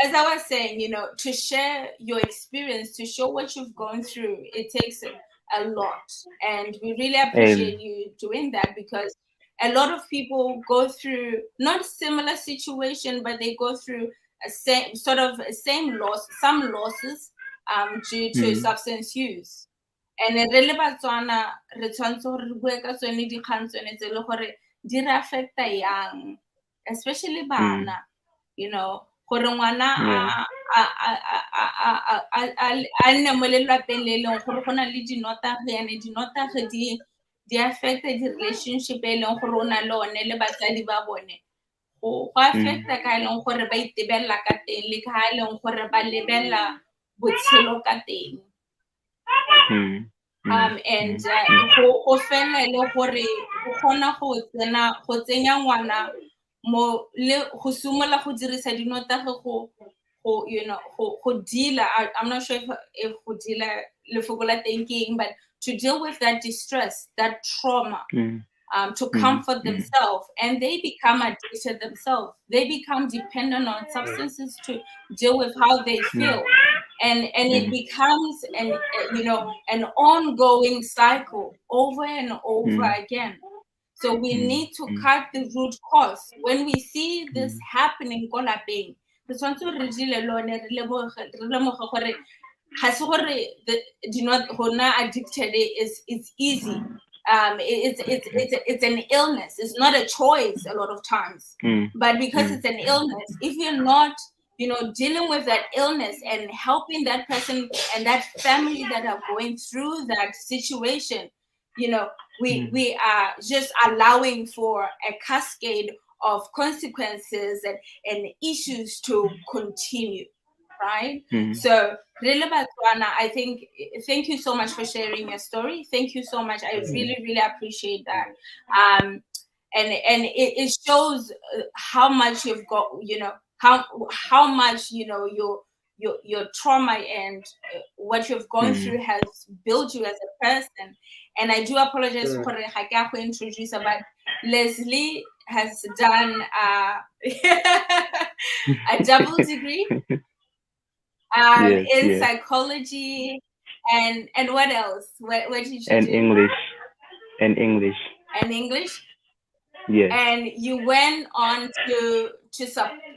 as I was saying, to share your experience, to show what you've gone through, it takes a lot, and we really appreciate you doing that, because a lot of people go through not similar situation, but they go through same loss, some losses due to substance use. And re le Batswana re tshwanetse gore re bue ka tsone dikgang tsone tse le gore di re affecta yang, especially bana, gore ngwana a nne mo lelapeng le leng gore go na le dinotagi, ene dinotagi di affecta di-relationship e leng gore o na le one le batsadi ba bone. Go affecta ka e leng gore ba itebelela ka teng, le ka e leng gore ba lebelela botshelo ka teng. And go fela le gore o kgona go tsenya ngwana mo le go sumola go dirisa dinotagi go deala. I'm not sure if go deala lefoko la teng ke eng, but to deal with that distress, that trauma, to comfort themselves, and they become addicted themselves. They become dependent on substances to deal with how they feel. And it becomes an ongoing cycle over and over again. So we need to cut the root cause. When we see this happening ko lapeng, re tshwanetse re dile lone re lemoge gore ga se gore go nna addicted is easy. It's an illness. It's not a choice a lot of times. But because it's an illness, if you're not dealing with that illness and helping that person and that family that are going through that situation, we are just allowing for a cascade of consequences and issues to continue, right? So really, Batswana, I think, thank you so much for sharing your story. Thank you so much. I really, really appreciate that. And it shows how much you've got, how much your trauma and what you've gone through has built you as a person. And I do apologize for the introduce, but Leslie has done a double degree in psychology and what else? What did you do? English. And English. Yes. And you went on to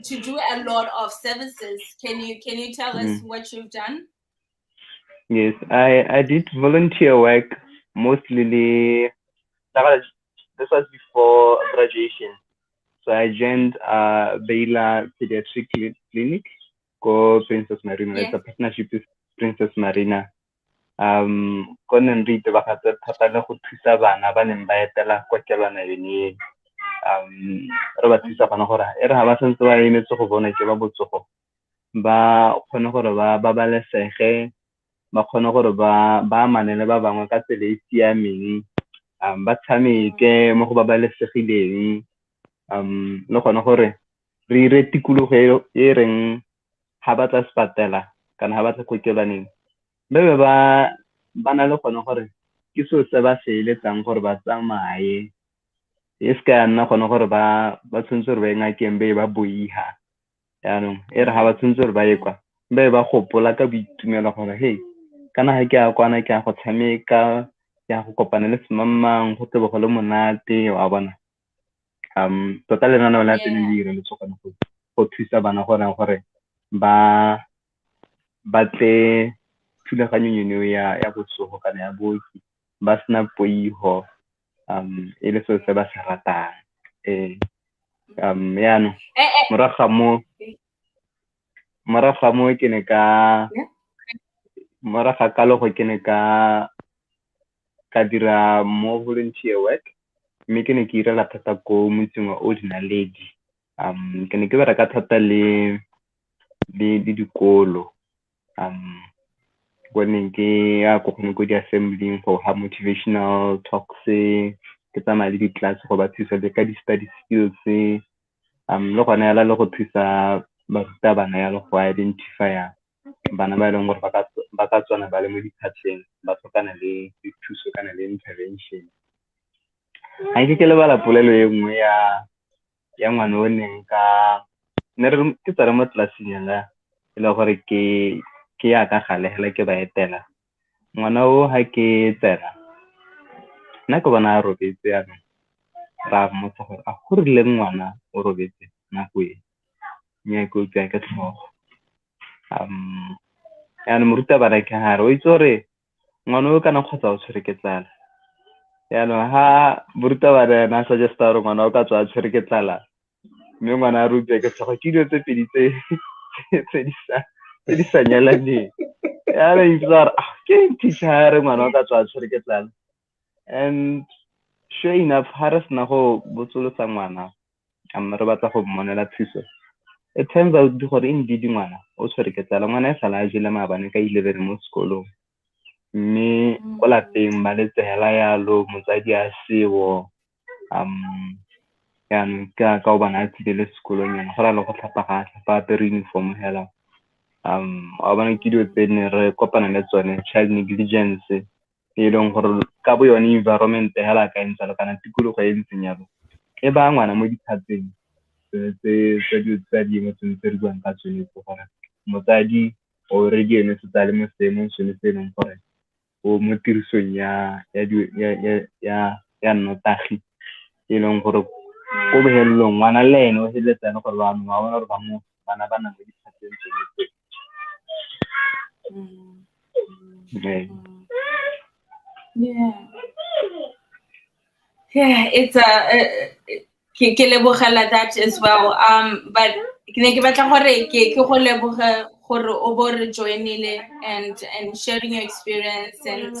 do a lot of services. Can you tell us what you've done? Yes, I did volunteer work mostly. This was before graduation. So I joined Baylor Pediatric Clinic ko Princess Marina. It's a partnership with Princess Marina. Ko neng re itebagatse thata le go thusa bana ba neng ba etela kwa kelwana yone. Re ba thusa bana gore e re ha ba santse ba emetse go bona ke ba botsogo ba kgone gore ba babalesege, ba kgone gore ba amane le ba bangwe ka tsela e siameng, ba tshameke mo go babalesegileng, le gone gore re ire tikologo e reng ha ba tla sepatela kana ha ba tla kokelwaneng ba na le gone gore ke seo se ba se eletsang gore ba tsamaye e se ka nna gone gore ba tshwanetse gore ba engakeng ba boiha yaanong e re ha ba tshwanetse gore ba ye kwa ba gopola ka boitumelo gore hey kana ha ke ya kwana ke ya go tshameka ya go kopana le semamang go tebe go le monate wa bona tota lenaneo la teng le dire le tsogana go thusa bana gore ba tle thulaganyo eno ya botsogo kana ya booki ba sena poiho e le seo se ba se ratang yaanong moraga mo ke ne ka moraga ka logo ke ne ka dira mo volunteer work mme ke ne ke irela thata ko motseng wa Ordinary ke ne ke bereka thata le dikolo When ke ya go di-assembling go have motivational talks, ke tsamaya le di-class go ba thusa le ka di-study skills, le gone yala le go thusa barutabana yalo go identifya bana ba e leng gore ba ka tswana ba le mo diphatlheng ba tlhokana le thuso kana le intervention. Ga ke lebala polelo e nngwe ya ngwana o neng ke tsara mo tlelaseng yanga e le gore ke ya ka gale hela ke ba etela. Ngwana o ha ke tsena nna ke bona a robetse yanong ra mmotsa gore a go rile ngwana o robetse nako e nya ke utlwa ke tlhogo. Yaanong morutabana ke gare o itse gore ngwana o kana kgotsa o tshwere ke tlala. Yaanong ha morutabana ena suggesta gore ngwana o ka tswa a tshwere ke tlala mme ngwana a re utlwa ke tlhogo, ke dilo tse pedi tse di sa nyalaneng. Yaanong itse gore ke teacher re ngwana o ka tswa a tshwere ke tlala. And sure enough ha re sena go botsolosa ngwana re batla go mmonela thuso, it turns out gore indeed ngwana o tshwere ke tlala. Ngwana e sala a jele maabane ka 11 mo sekolong mme ko lapeng ba letsela yalo motsadi a seo. Yaanong ka o bana a tsile le sekolong yana go ra le go tlhapa apere uniform hela. A bona ke dilo tse ne re kopana le tsone, child negligence e leng gore ka bo yone environment hela ka entsalo kana tikologo e ntseng yalo e ba ngwana mo diphatseng tse dingwe tse re buang ka tsone gore motsadi already ene se tsa le mo seemong sone se leng gore o mo tirisong ya nnotagi e leng gore ko bohelelong ngwana le ene o heletsa le gore wa bona gore bana ba nang le diphatseng tsone. Yeah, it's ke lebogela that as well. But ke ne ke batla gore ke go leboga gore o bo re joinile and sharing your experience and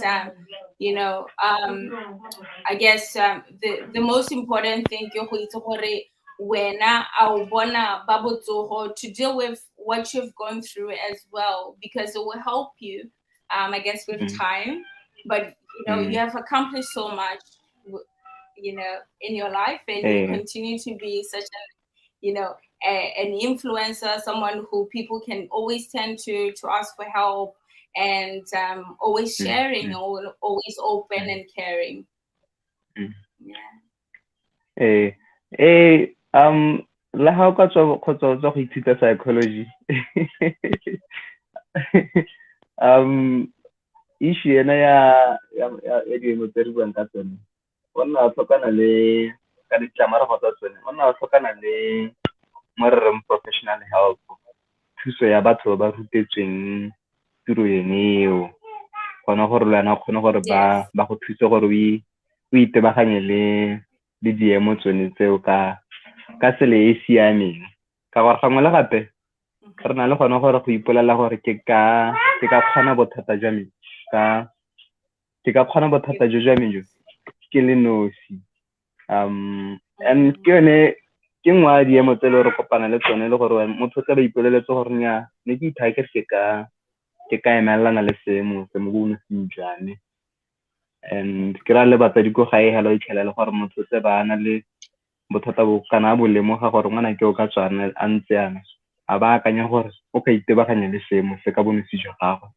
you know, I guess the most important thing ke go itse gore wena a o bona ba botsogo to deal with what you've gone through as well, because it will help you I guess with time. But you know, you have accomplished so much, you know, in your life, and you continue to be such a, you know, an influencer, someone who people can always tend to ask for help, and always sharing, always open and caring. La ha o ka tswa go ithuta psychology issue ena ya dingwe tse re buang ka tsone o nna o tlhokana le ka ditlamorago tsa tsone, o nna o tlhokana le mo re reng professional help, thuso ya batho ba rutetsweng tiro eo gona gore le wena o kgone gore ba go thuse gore o itebaganye le diemo tsone tseo ka tsela e siameng. Ka gore gangwe le gape re na le gone gore go ipolela gore ke ka kgona bothata jwa me ke ka kgona bothata jwa me jo ke le nosi. And ke yone ke nngwe ya diemo tse le re kopana le tsone le gore motho tla ba ipoleletse gore nya ne ke ithaya ke ka emelana le seemo se mo bonosing jwane. And ke ra le batsadi ko gae hela o itlhela le gore motho tse ba na le bothata bo kana bo lemoga gore ngwana ke o ka tswana a ntse yana a ba akanya gore o ka itebaganya le seemo se ka bonosi jwa gago.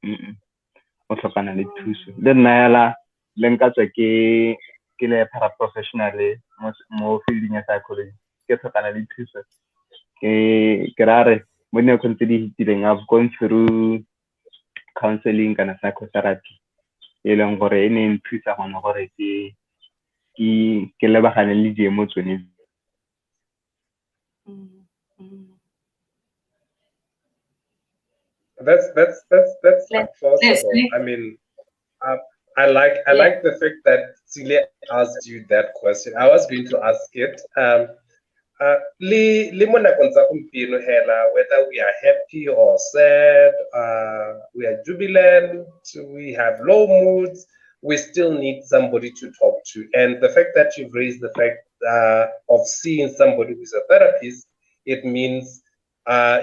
O tlhokana le thuso. Le nna hela le nka tswa ke le paraprofessional mo fielding ya psychology ke tlhokana le thuso. Ke ra re mo dinakong tse di hitileng I've gone through counseling kana psychotherapy e leng gore e ne nthusa gona gore ke lebagane le diemo tsone. That's plausible. I mean, I like the fact that Celia asked you that question. I was going to ask it. Whether we are happy or sad, we are jubilant, we have low moods, we still need somebody to talk to. And the fact that you've raised the fact of seeing somebody who's a therapist, it means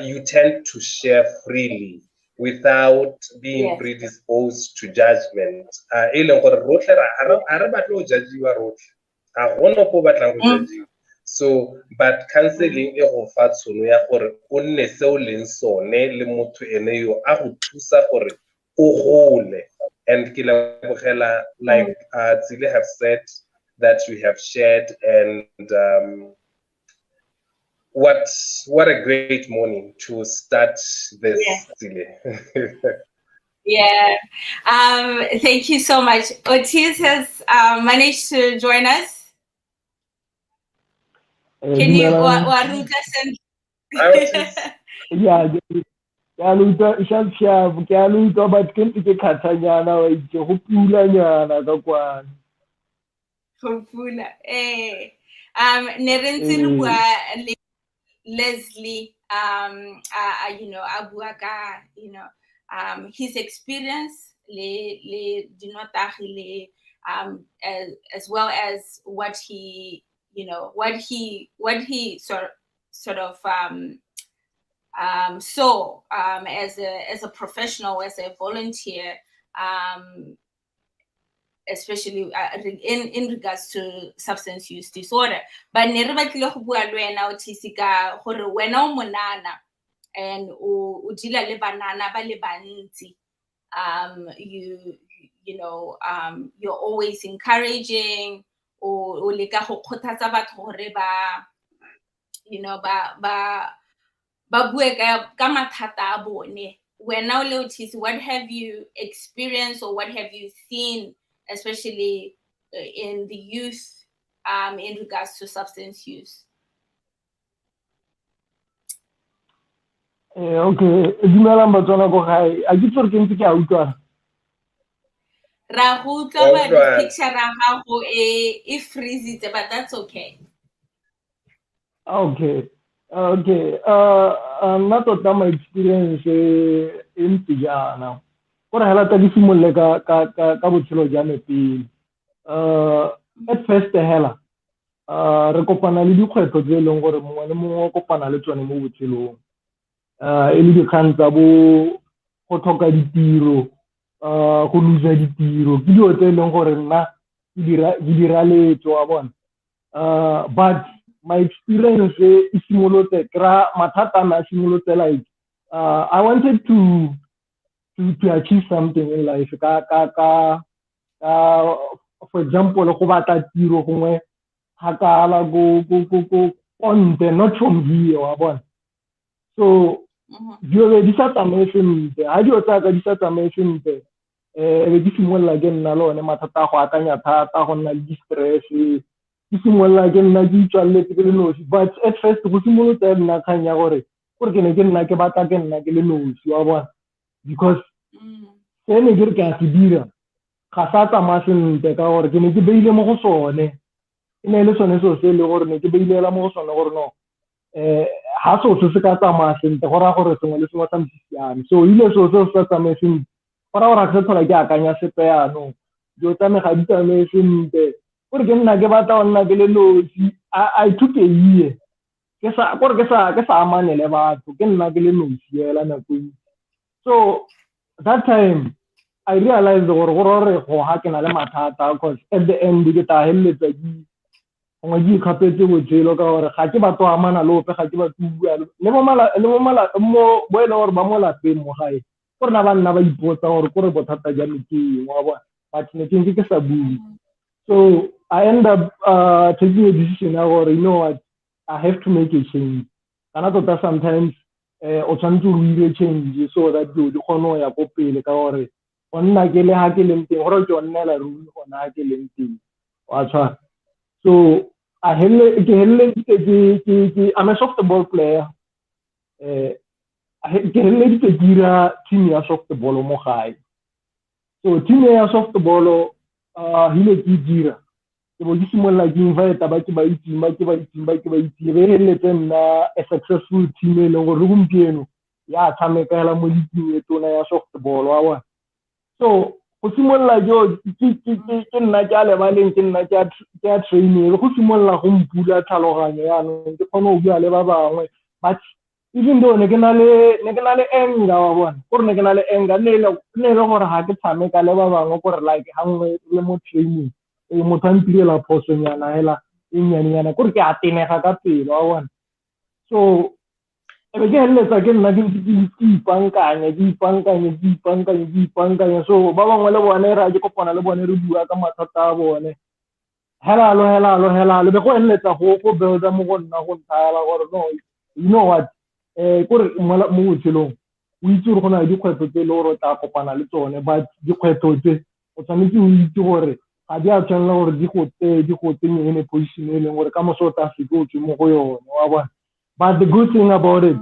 you tend to share freely. without being predisposed to judgment. So, but counseling e go fa tšhono ya gore o nne se o leng sone le motho ene yo a go thusa gore o gole. And ke lebogela, like Tsile have said, that we have shared, and what a great morning to start this, Tsile. Yeah. Thank you so much. Otis has managed to join us. Can you Waruta send? Yeah, ke a luta but ke ntse ke khathanyana wa itse go pula nyana ka kwana. Go pula. Ne re ntse re bua le Leslie you know, a bua ka, you know, his experience le dinotagi le as well as what he, you know, what he sort of saw as a professional, as a volunteer, especially in regards to substance use disorder. But ne re batlile go bua le wena Otis ka gore wena o monana and o dila le banana ba le bantsi. You know, you're always encouraging o leka go kgothatsa batho gore ba, you know, ba bue ka mathata a bone. Wena o le Otis, what have you experienced or what have you seen, especially in the youth, in regards to substance use? Okay, dumelang batswana go gae a ke tsore ke ntse ke a utlwana. Ra go utlwa ba di picture ra gago e freeze, but that's okay. Okay. Nna tota my experience e ntse jana gore hela ta di simolle ka botshelo jwa me pele. At first hela re kopana le dikgwetlho tse e leng gore mongwe le mongwe o kopana le tsone mo botshelong. E le dikgang tsa bo go tlhoka ditiro, go lusa ditiro, ke dilo tse e leng gore nna ke dira letso wa bona. But my experience is simolotse kra mathata a simolotse like I wanted to achieve something in life ka for example go batla tiro gongwe hakala go onte, not from here wa bona. So dilo di sa tsamaye sentle, ha dilo tsa ka di sa tsamaye sentle be di simolla ke nna le one mathata go akanya thata go nna le di-stress. Ke simolla ke nna ke itswaletse ke le nosi, but at first go simolotse nna kgang ya gore ke ne ke nna ke batla ke nna ke le nosi wa bona, because se ne ke re ke a se dira ga sa tsamaya sentle ka gore ke ne ke beile mo go sone. E ne le sone seo se le gore ne ke beilela mo go sone gore no ha so se ka tsamaya sentle go raya gore sengwe le sengwe sa mosiame. So ile so se sa tsamaye sentle go raya gore ga se tlhola ke akanya sepe yanong dilo tsa me ga di tsamaye sentle gore ke nna ke batla go nna ke le nosi. I took a year ke sa amane le batho, ke nna ke le nosi hela nako e. So that time I realized gore go ha ke na le mathata, because at the end ke tla heleletsa gongwe ke ikgapetse botshelo ka gore ga ke batho amana le ope, ga ke batho bua le mo bo e le gore ba mo lapeng mo gae gore na ba nna ba ipotsa gore kore bothata jwa me ke eng wa bona, but ne ke sa bue. So I end up taking a decision ya gore, you know what, I have to make a change. Kana tota sometimes o tshwanetse o dire change so that di kgone go ya ko pele ka gore o nna ke le ha ke leng teng gore ke o nnela ruri gona ha ke leng teng wa tshwara. So I'm a softball player. Ke helleditse ke dira team ya softball mo gae. So team ya softball hile ke dira ke bo ke simolla ke invite ba ke ba itseng re heletse nna a successful team e leng gore gompieno ya tshameka hela mo league e tona ya softball wa bona. So go simolla ke nna ke a lebaleng, ke nna ke a training go simolla go mpula tlhaloganyo ya no ke kgone go bua le ba bangwe, but even though ne ke na le anger wa bona gore ne ke na le anger ne le gore ha ke tshameka le ba bangwe gore like hangwe le mo training motho a ntirela phosonyana hela e nyanenyana gore ke a tenega ka pelo wa bona so ebe ke heleletsa ke nna ke ipankanya so ba bangwe le bone ra ke kopana le bone re bua ka mathata a bone helalo be go heleletsa go builda mo go nna go nthala gore no you know what kore mo botshelong o itse gore go na le dikgwetlho tse le gore o tla kopana le tsone but dikgwetlho tse o tshwanetse o itse gore ga di a tshwanela gore di go tsenye ene position e leng gore ka moso o tla seke o tswe mo go yone wa bona but the good thing about it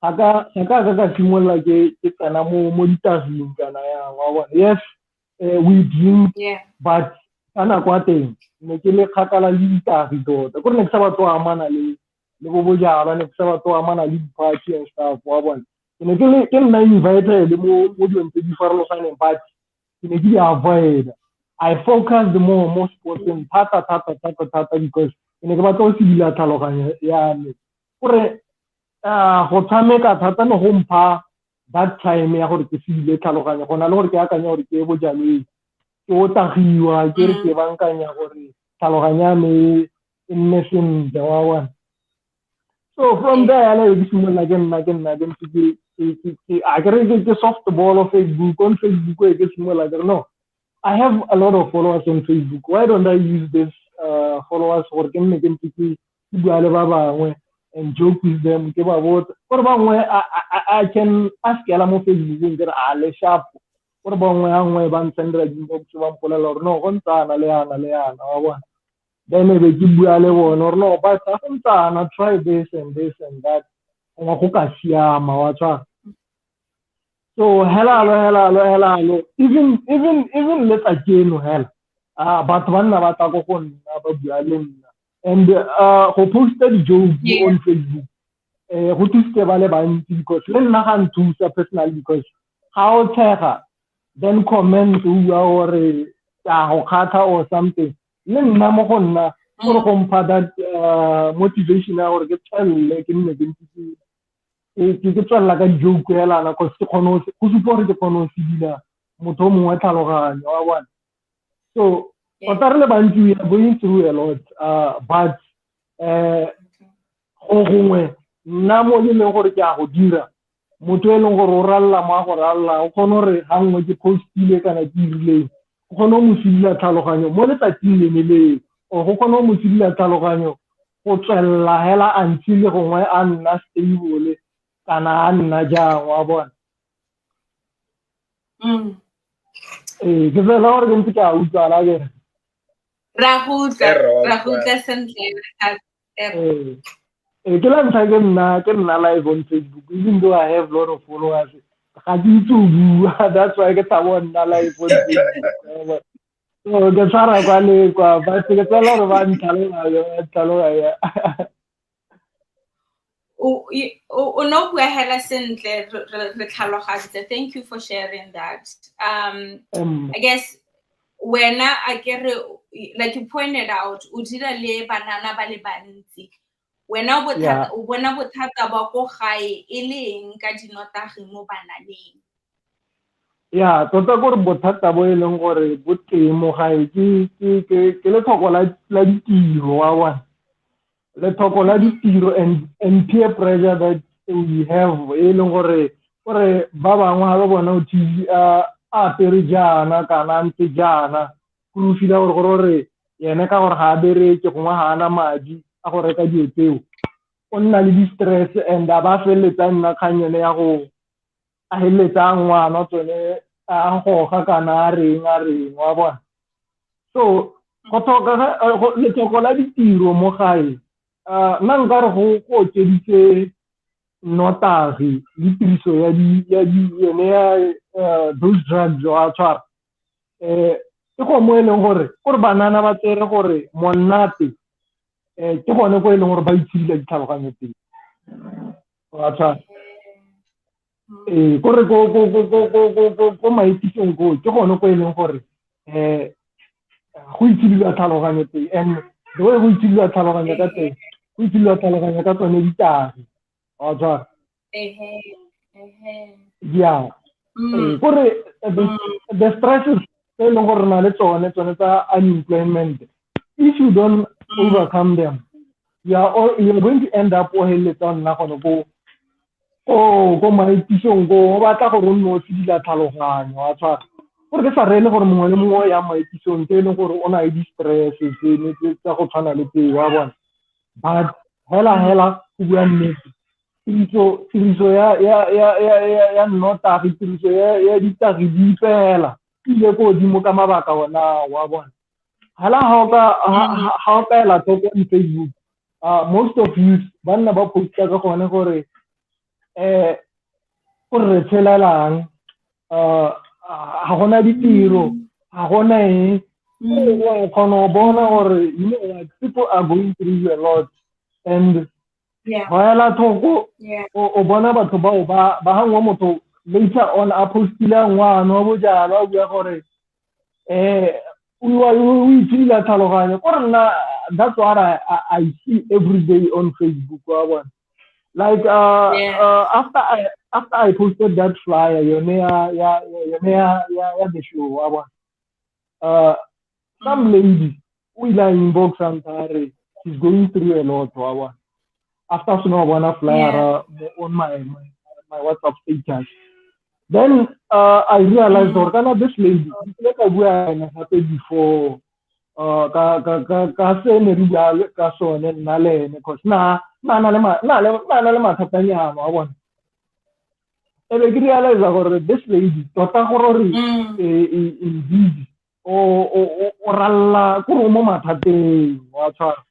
ka simolola ke tsena mo ditaging kana yang wa bona yes we drink but ka nako a teng ne ke le kgakala le ditagi tota kore ne ke sa batho amana le bo bojalwa ne ke sa batho amana le di-party and stuff wa bona ke nna invited mo dilong tse di farologaneng but ke ne ke di avoid I focused more mo sportseng thata because ke ne ke batla go sedila tlhaloganyo ya me gore go tshameka thata ne go mpha that time ya gore ke sedile tlhaloganyo go na le gore ke akanya gore ke bojalweng ke o tagiwa ke re ke bankanya gore tlhaloganyo ya me e nne sentle wa bona so from there le ke simolola ke nna ke softball on Facebook ke simolola ke no I have a lot of followers on Facebook. Why don't I use this followers for ke bua le ba bangwe and joke with them ke ba botsa gore bangwe I can ask yala mo Facebook ke re le sharp gore bangwe hangwe ba ntsendela di-inbox ba mpolela gore no go ntsana le yana wa bona then be ke bua le bona gore no but ga go ntsana try this and that go ka siama wa tshwara so hello even let's again hell batho ba nna ba tla go nna ba bua le nna and go posta di-joke on Facebook go thusitse ba le bantsi because le nna ga nthusa personally because ga o tshega then comment o bua gore ya go kgatha or something le nna mo go nna gore go mpha that motivation ya gore ke tswelele ke nne ke tswelela ka joke helana cause ke kgone go supa gore ke kgone go sedila motho o mongwe tlhaloganyo wa bona so tota re le bantsi we are going through a lot but go gongwe nna mo e leng gore ke a go dira motho e leng gore o ralla mo a go ralla o kgone gore ga nngwe ke postile kana ke irileng o kgone go mo sedila tlhaloganyo mo letsatsing le leng o go kgone go mo sedila tlhaloganyo go tswelela hela until gongwe a nna stable kana a nna jang wa bona ke fela gore ke ntse ke a utlwala kere ra gutla sentle ke la ntlha ke nna live on Facebook even though I have a lot of followers ga ke itse o bua that's why ke tla nna live on Facebook so ke tshwara kwa le kwa but ke tsela gore ba ntlhaloganyo o no bua hela sentle re tlhalogantse thank you for sharing that I guess wena a kere like you pointed out o dira le banana ba le bantsi wena o bona bothata ba go gae e leng ka dinotagi mo bananeng ya tota gore bothata bo e leng gore bo teng mo gae ke le tlhoko la ditiro wa bona le tlhoko la ditiro and peer pressure that we have e leng gore ba bangwe ga ba bona o TV a apere jaana kana ntse jaana go fila gore yena ka gore ga a bereke gongwe ga ana madi a go reka dilo tseo o nna le di-stress and a ba feleletsa nna kganyone ya go a feleletsa ngwana tsone a goga kana a reng wa bona so go tlhoka letlhoko la ditiro mo gae nna nka re go okeditse notagi le tiriso yone ya those drugs wa tshwara ke go mo e leng gore banana ba tsere gore monnate ke gone go e leng gore ba itshidila ditlhaloganyo teng wa tshwara kore ko maitisong ko ke gone go e leng gore go itshidila tlhaloganyo teng and the way go itshidila tlhaloganyo ka teng go itshidila tlhaloganyo ka tsone ditagi wa tshwara Yeah. Kore the stresses tse leng gore na le tsone tsa unemployment, if you don't overcome them, you're going to end up o heletsa nna gone ko maitisong go batla gore o nne o sedila tlhaloganyo wa tshwara gore ke sa rele gore mongwe le mongwe ya maitisong tse leng gore o na le di-stress tsene tsa go tshwana le tse wa bona, but hela go bua nnete tiriso ya nnotagi, tiriso ya ditagi di fela ile ko godimo ka mabaka ona wa bona. Hala ha o ka ela tlhoko on Facebook, most of you ba nna ba posta ka gone gore gore re tshelelang ga gona ditiro, ga gona eng, o kgona go bona gore people are going through a lot, and ba ela tlhoko o bona batho bao ba gangwe motho later on a postile ngwana wa bojalwa a bua gore o itshidila tlhaloganyo kore nna that's what I see every day on Facebook wa bona. Like after I posted that flyer yone ya the show wa bona, some lady who is inbox antare, she's going through a lot wa bona. After sona bona flyer on my WhatsApp status, then I realized that this lady like I bua happy before ka se ne ri bua ka sone nna le ene cause na le mathatanyana wa bona. E be ke realize gore this lady tota gore indeed o ralla kore o mo mathateng wa tshwara,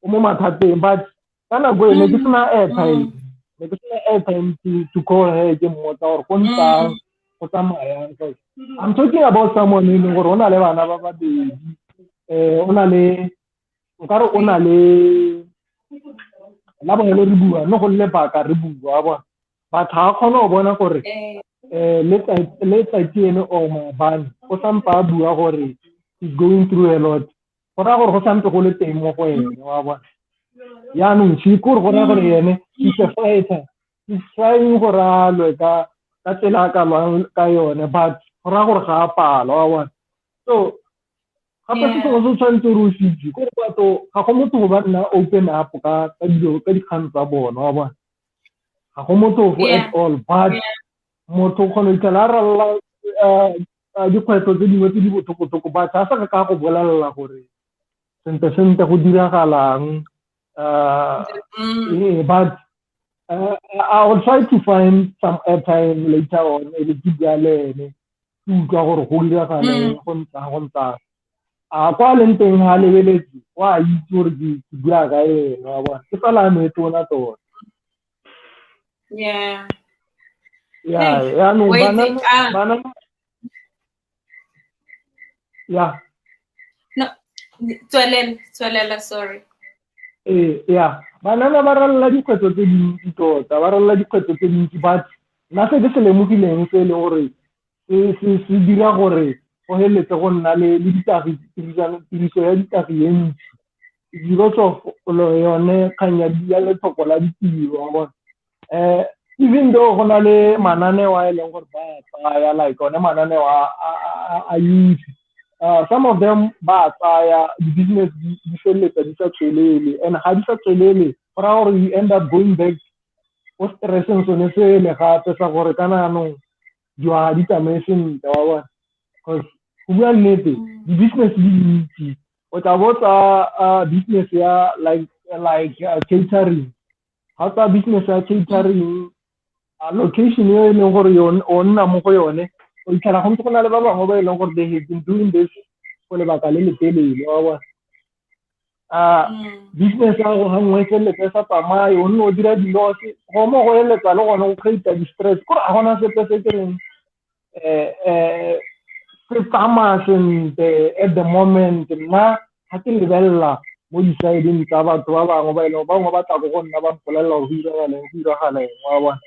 o mo mathateng, but kana go ne ke sena airtime to call her ke mmotsa gore go ntang go tsamaya. I'm talking about someone who gore o na le bana ba babedi, o na le nkare o na le la bone le re bua no go le baka re bua bona, but ha kgona go bona gore le tsatsi ene o maabane go sampa bua gore he's going through a lot, go ra gore go sampe go le teng mo go ene wa bona. Yaanong she kore go ra gore ene he's a fighter, he's trying gore a lwe ka tsela ka lwang ka yone, but go ra gore ga a pala wa bona. So gape se sengwe se tshwanetse re o sitse kore batho ga go motho go ba nna open up ka dikgang tsa bona wa bona, ga go motho go at all, but motho kgona go itlhela a ralla dikgwetlho tse dingwe tse di botlhoko-tlhoko, but a sa ka go bolelela gore sente go diragalang. But I will try to find some airtime later on e be ke bua le ene ke utlwa gore go diragalang go ntsa kwa leng teng ha lebeletse wa itse gore ke bua ka ene wa bona, ke fela no e tona tota. Yaanong bana tswelela sorry. Banana ba ralla dikgwetlho tse dintsi tota, ba ralla dikgwetlho tse dintsi, but nna se ke se lemogileng se e le gore se dira gore go heletse go nna le tiriso ya ditagi e ntsi because of yone kgang ya letlhoko la ditiro wa bona. Even though go na le mananeo a e leng gore ba tsaya like one mananeo a youth, some of them ba tsaya di-business di feletsa di sa tswelele, and ga di sa tswelele go ra gore you end up going back o stresseng sone se le gape sa gore kana anong diwa di tsamaye sentle wa bona, because go bua nnete di-business di dintsi. O tla botsa business ya like catering, ga tsa business ya catering location e leng gore o nna mo go yone o itlhela go ntse go na le ba bangwe ba e leng gore they have been doing this go lebaka le letelele wa bona. Business ya go gangwe feletse sa tsamaye o nne o dira di-loss go mo go eletsa le gone go create di-stress kore ga gona sepe se ke reng se tsamaya sentle at the moment. Nna ga ke lebelela mo di-sideng tsa batho ba bangwe ba e leng bangwe ba tla go nna ba mpolelela go diragaleng wa bona.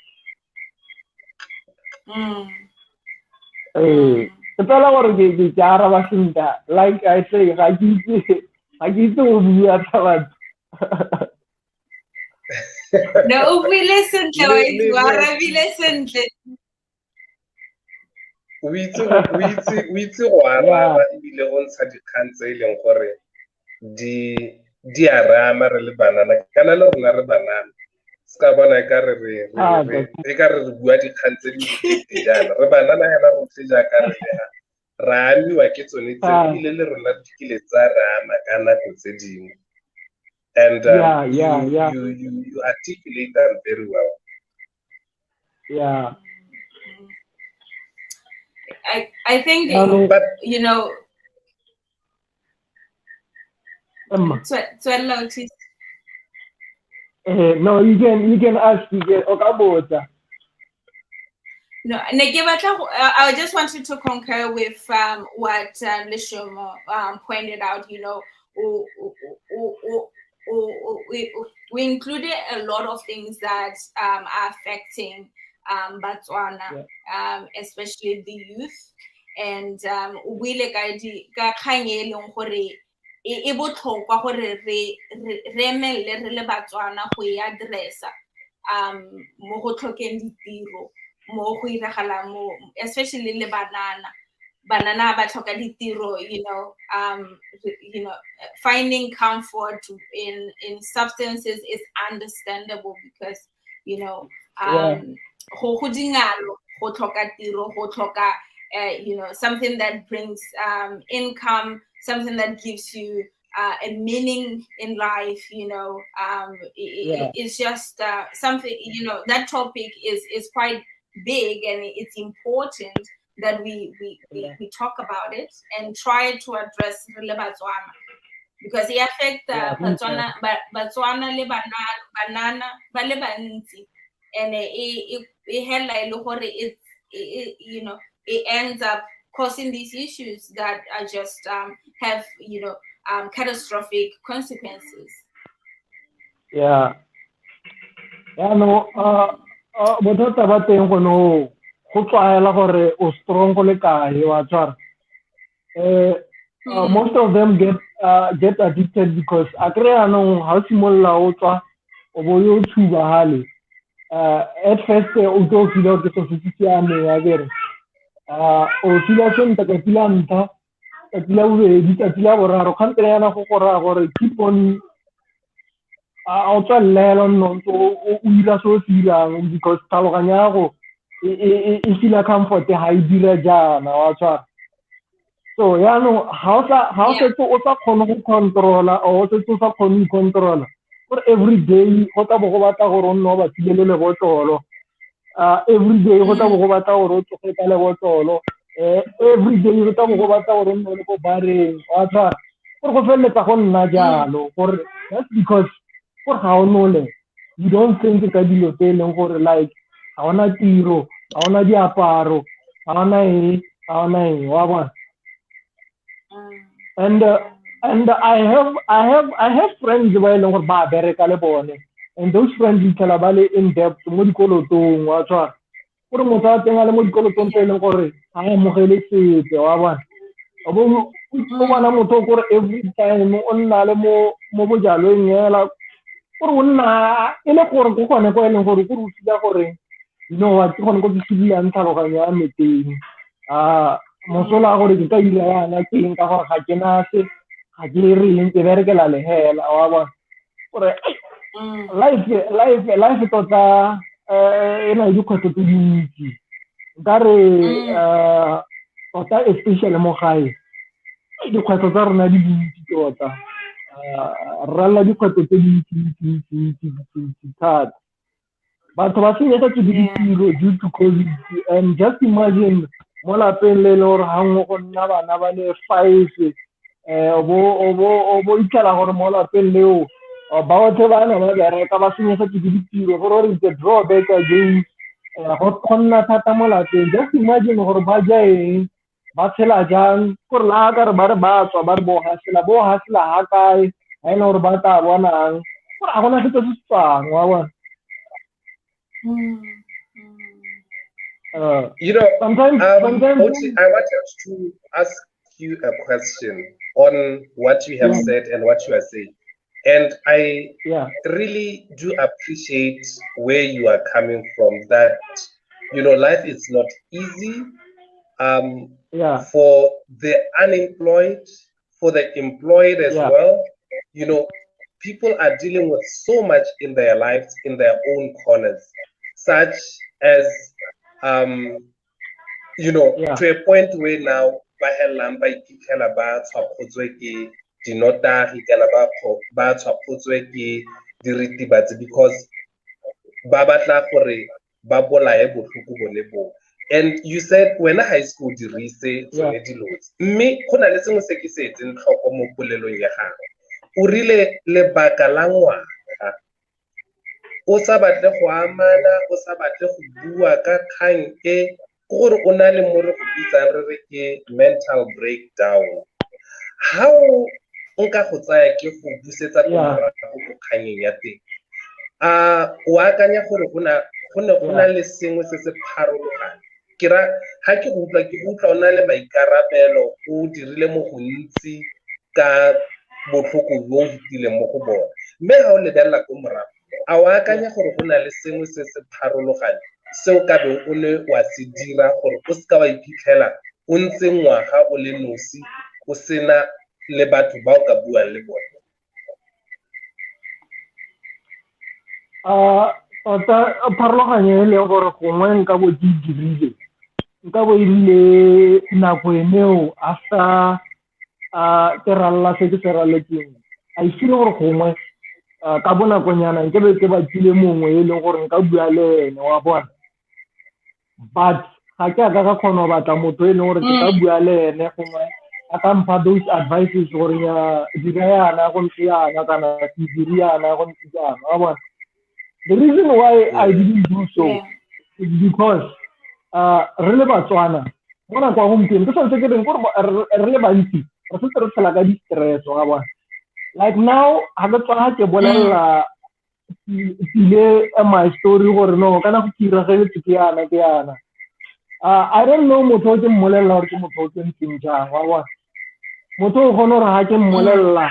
Ke fela gore ke araba sentle like I say ga ke itse go bua tsa batho. No, we listen to it. We listen to it. o itse go araba ebile go ntsha dikgang tse e leng gore di a rama re le banana kana le rona re banana se ka bona e ka re bua dikgang tse di bokete jaana re banana yana rotlhe jaaka re le ga ra amiwa ke tsone tse ebile le rona di kile tsa rama ka nako tse dingwe. And you articulate them very well. Yeah. I think but you know. Emma. No, you can ask. Okay, no, I just wanted to concur with what Lishomo pointed out. You know, we included a lot of things that are affecting Botswana, especially the youth, and we like ka kgang e leng gore e botlhokwa gore re emelle re le Batswana go e addressa mo go tlhokeng ditiro mo go iragalang mo especially le banana ba tlhoka ditiro, you know, finding comfort in substances is understandable because, you know, go dingalo go tlhoka tiro go tlhoka you know, something that brings income, something that gives you a meaning in life, you know. It's just something, you know, that topic is quite big, and it's important that we talk about it and try to address the Botswana, because it affects Botswana le banana ba le bantsi, and it hela gore it you know, it ends up causing these issues that are just have, you know, catastrophic consequences. Yeah. No, bothata ba teng go no go tlwaela gore o strong go le kae wa tshwara. Most of them get addicted because a kry-a no ha o simolola o tswa o bo yo tshuba hale. At first o tlo feel ke so se siame ya gere. O feel sentle ka pila nta ka pila bobedi ka pila boraro kgantse yana go gora gore keep on o tswallela no o ira so dirang because tlhaloganyo ya go e feel comfort ha e dira jana wa tshwara. So ya no how o sa kgone go controla o se o sa kgone go controla for every day go tla bo go batla gore o nne o ba tsile le botlolo. Every day go tla bo go batla gore o tsoge ka le botlolo. Every day go tla bo go batla gore o nne le go bareng wa tshwara gore go feletsa go nna jalo gore that's because for how no le you don't think ka dilo tse leng gore like ha ona tiro ha ona diaparo ha ona wa bona. And I have friends ba leng gore ba bereka le bone, and those friends di tla ba le in depth mo dikolotong wa tshwara gore motho a teng a le mo dikolotong tse leng gore ha e mogele sepe wa bona. O bona motho gore every time o nna le mo bojalong yela gore o nna e le gore go kgone go eleng gore go rutsila gore you know what ke gone go ke sibilang tlhaloganyo ya meteng. Mosola gore ke ka ile yana ke eng ka gore ga ke na se ga ke reng ke berekela le hela wa bona gore life tota ena di khotso tse dintsi nkare tota especially mo gae dikgwetlho tsa rona di dintsi tota rralla dikgwetlho tse dintsi thata. Batho ba senyega ke ditiro due to COVID, and just imagine mo lapeng le le gore gangwe go nna bana ba le 5 o bo itlhela gore mo lapeng leo ba otlhe bana ba bereka ba senyega ke ditiro gore it's a drawback again go nna thata mo lapeng. Just imagine gore ba ja eng ba tshela jang gore la ka re ba re ba tswa ba re bo hasela ha kae ha ena gore ba tla bonang gore a gona setso se tswang wa bona. You know, sometimes I wanted to ask you a question on what you have said and what you are saying. And I really do appreciate where you are coming from, that, life is not easy for the unemployed, for the employed as well. People are dealing with so much in their lives, in their own corners, such as, to a point where now, ba hellang ba iphitlhela ba tshwakgotswe ke dinotagi kana ba tshwakgotswe ke diritibatsi because ba batla gore ba bolaye botlhoko bone bo. And you said wena high school dirise tsone dilo tse, mme go na le sengwe se ke se etseng tlhoko mo polelong ya gago. O rile lebaka la ngwaga o sa batle go amana, o sa batle go bua ka kgang e, gore o na le mo re go bitsang re re ke mental breakdown. How nka go tsaya ke go busetsa ko morago go kganyeng ya teng? O akanya gore go na le sengwe se se pharologane? Ke ra ha ke utlwa o na le maikarabelo, o dirile mo go ntsi ka botlhoko bo o fetileng mo go bona, mme ga o lebelela ko morago, a o akanya gore go na le sengwe se se pharologane seo ka be o ne wa se dira gore o seka wa iphitlhela o ntse ngwaga o le nosi o sena le batho ba o ka buang le bone? Tota pharologanyo e leng gore gongwe nka bo di dirile, nka bo ile nako eneo after ke ralla se ke se ralletseng, a isile gore gongwe ka bonakonyana nke be ke batlile mongwe e leng gore nka bua le ene, wa bona. But ga ke aka ka kgona go batla motho e leng gore ke ka bua le ene gongwe a ka mpha those advices gore ya dira yana go ntse yana kana ke dire yana go ntse yana, wa bona. The reason why I didn't do so is because re le Batswana mo nako ya gompieno ke santse ke reng gore re le bantsi re setse re tshela ka di-stress, wa bona. Like now ha ke tswa ke bolelela ile my story gore no kana go tiragetse ke yana. I don't know motho o ke mmolelela gore ke motho o ke ntseng jang, wa bona. Motho o kgona gore ha ke mmolelela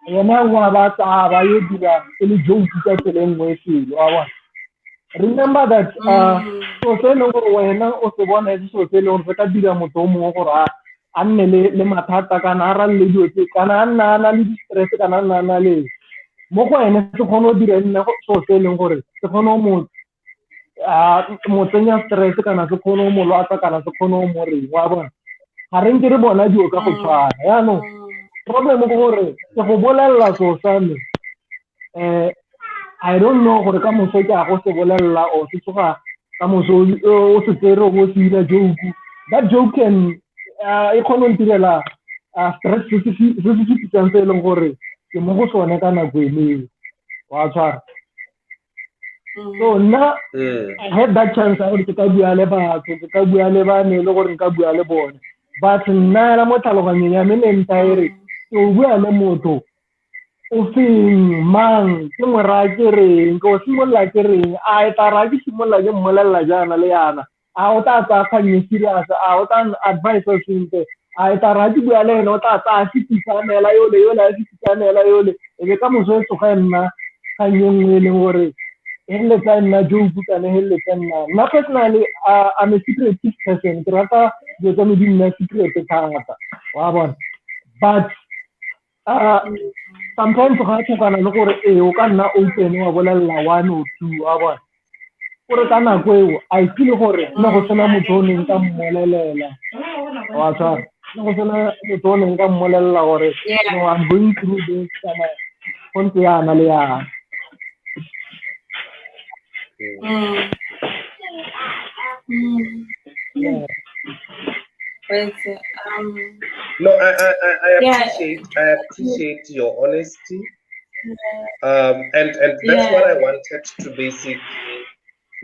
yena wa ba taba yo dira le joke ka tsela nngwe fela, wa bona. Remember that so se le gore wena o se bona e so se le gore se ka dira motho o mongwe gore a nne le mathata kana a ralle dilo tse kana a nna le di-stress kana a nna le mo go ene se kgone go dira nne so se leng gore se kgone mo tsenya stress kana se kgone go mo lwatsa kana se kgone go mo reng, wa bona. Ga re nke re bona dilo ka go tshwana. Yaanong problem ke gore ke go bolelela so sa me I don't know gore ka moso ke a go se bolelela o se tsoga ka moso o se tsere go se dira joke. That joke can e kgone go ntirela stress se se fitang se e leng gore ke mo go sone ka nako eneo, wa tshwara. So nna I had that chance gore ke ka bua le batho, ke ka bua le bane le gore nka bua le bone, but nna la mo tlhaloganyong ya me ne nthaere ke o bua le motho o feng mang ke mo ra ke reng go simolla ke reng a eta ra ke simolla ke mmolelela jana le yana a o ta tsa kganye serious a o ta advice o sente a eta ra ke bua le ene o ta tsa sitisanela yole a sitisanela yole e be ka moso e tsoga nna kganye nngwe e leng gore e letsa nna joke kana e letsa nna personally I'm a secretive person, ke rata dilo tsa me di nna secret thata, wa bona. But sometimes ga tlhokana le gore o ka nna open wa bolelela one or two, wa bona. Gore ka nako eo a feel gore nna go sena motho o neng ka mmolelela, wa tshwara. Nna go sena motho o neng ka mmolelela gore no I'm going through this kana go ntse yana le yana. No, I appreciate your honesty, and that's what I wanted to basically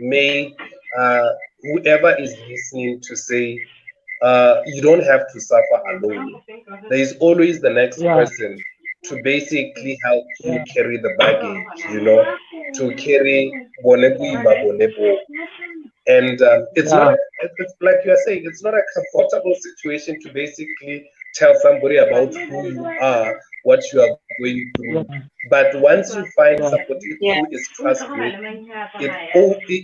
make whoever is listening to say, you don't have to suffer alone. There is always the next person to basically help you carry the baggage, to carry bonebo. And it's not, it's like you're saying, it's not a comfortable situation to basically tell somebody about who you are, what you are going through. But once you find somebody who is trustworthy,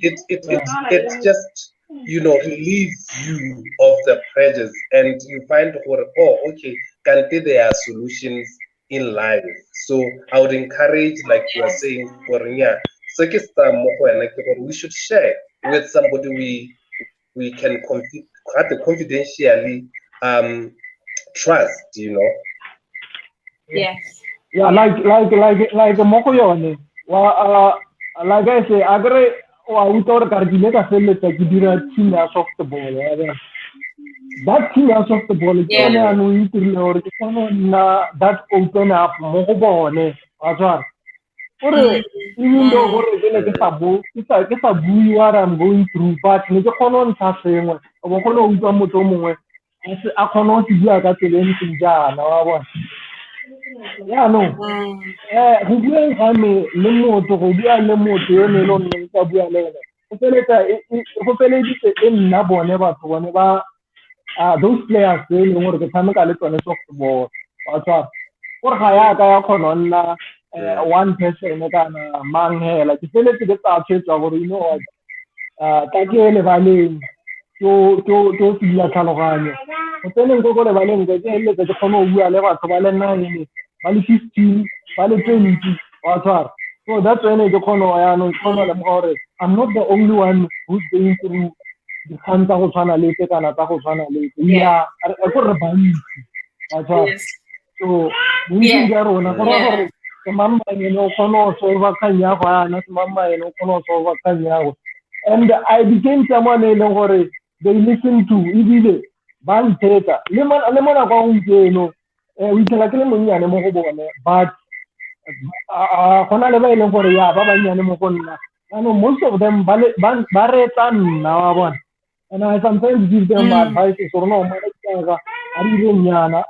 it just relieves you of the pressures, and you find, oh, okay, can't there are solutions in life. So I would encourage, like you are saying, we should share with somebody we can confidentially trust. Yes. Yeah, like moko yone. Like I say, agre wa utor karjine ka felle ta kidira team ya soft ball. That team ya soft ball ke Yeah. one anu itirle or ke na that open up moko bone. Azar. Ore even though ore ke tabu, ke tabu what I'm going through, but ne ke kono ntsha sengwe. O bo kono utlwa motho mongwe a kono se bua ka tsela e ntseng jana wa bona. Yeah, no. Go bua ga me le motho go bua le motho yo ne lo nne ka bua le ene go feleditse e nna bone batho bone ba those players e leng gore ke tshameka le tsone softball wa tshwara gore ga ya ka ya kgona nna one person kana mang hela ke feletse ke tsa tshwetsa gore you know what ka ke lebaleng to fila tlhaloganyo go tseneng ko lebaleng ke heletse ke kgone go bua le batho ba le 9 ba le 15 ba le 20 wa tshwara. So that's when ke kgone ya no kgone le gore I'm not the only one who's going through dikgang tsa go tshwana le tse kana tsa go tshwana le tse ya go re bantsi wa tshwara. So bontsi ja rona go ra gore ke mama ene o kgone go solva kgang ya go yana ke mama ene o kgone go solva kgang ya go. And I became someone e leng gore they listen to ebile ba ntheta le mona kwa gompieno o itlhela ke le monnyane mo go bone but gona le ba e leng gore ya ba bannyane mo go nna ano most of them ba retsa nna wa bona, and I sometimes give them advice gore no mara ka a re nyana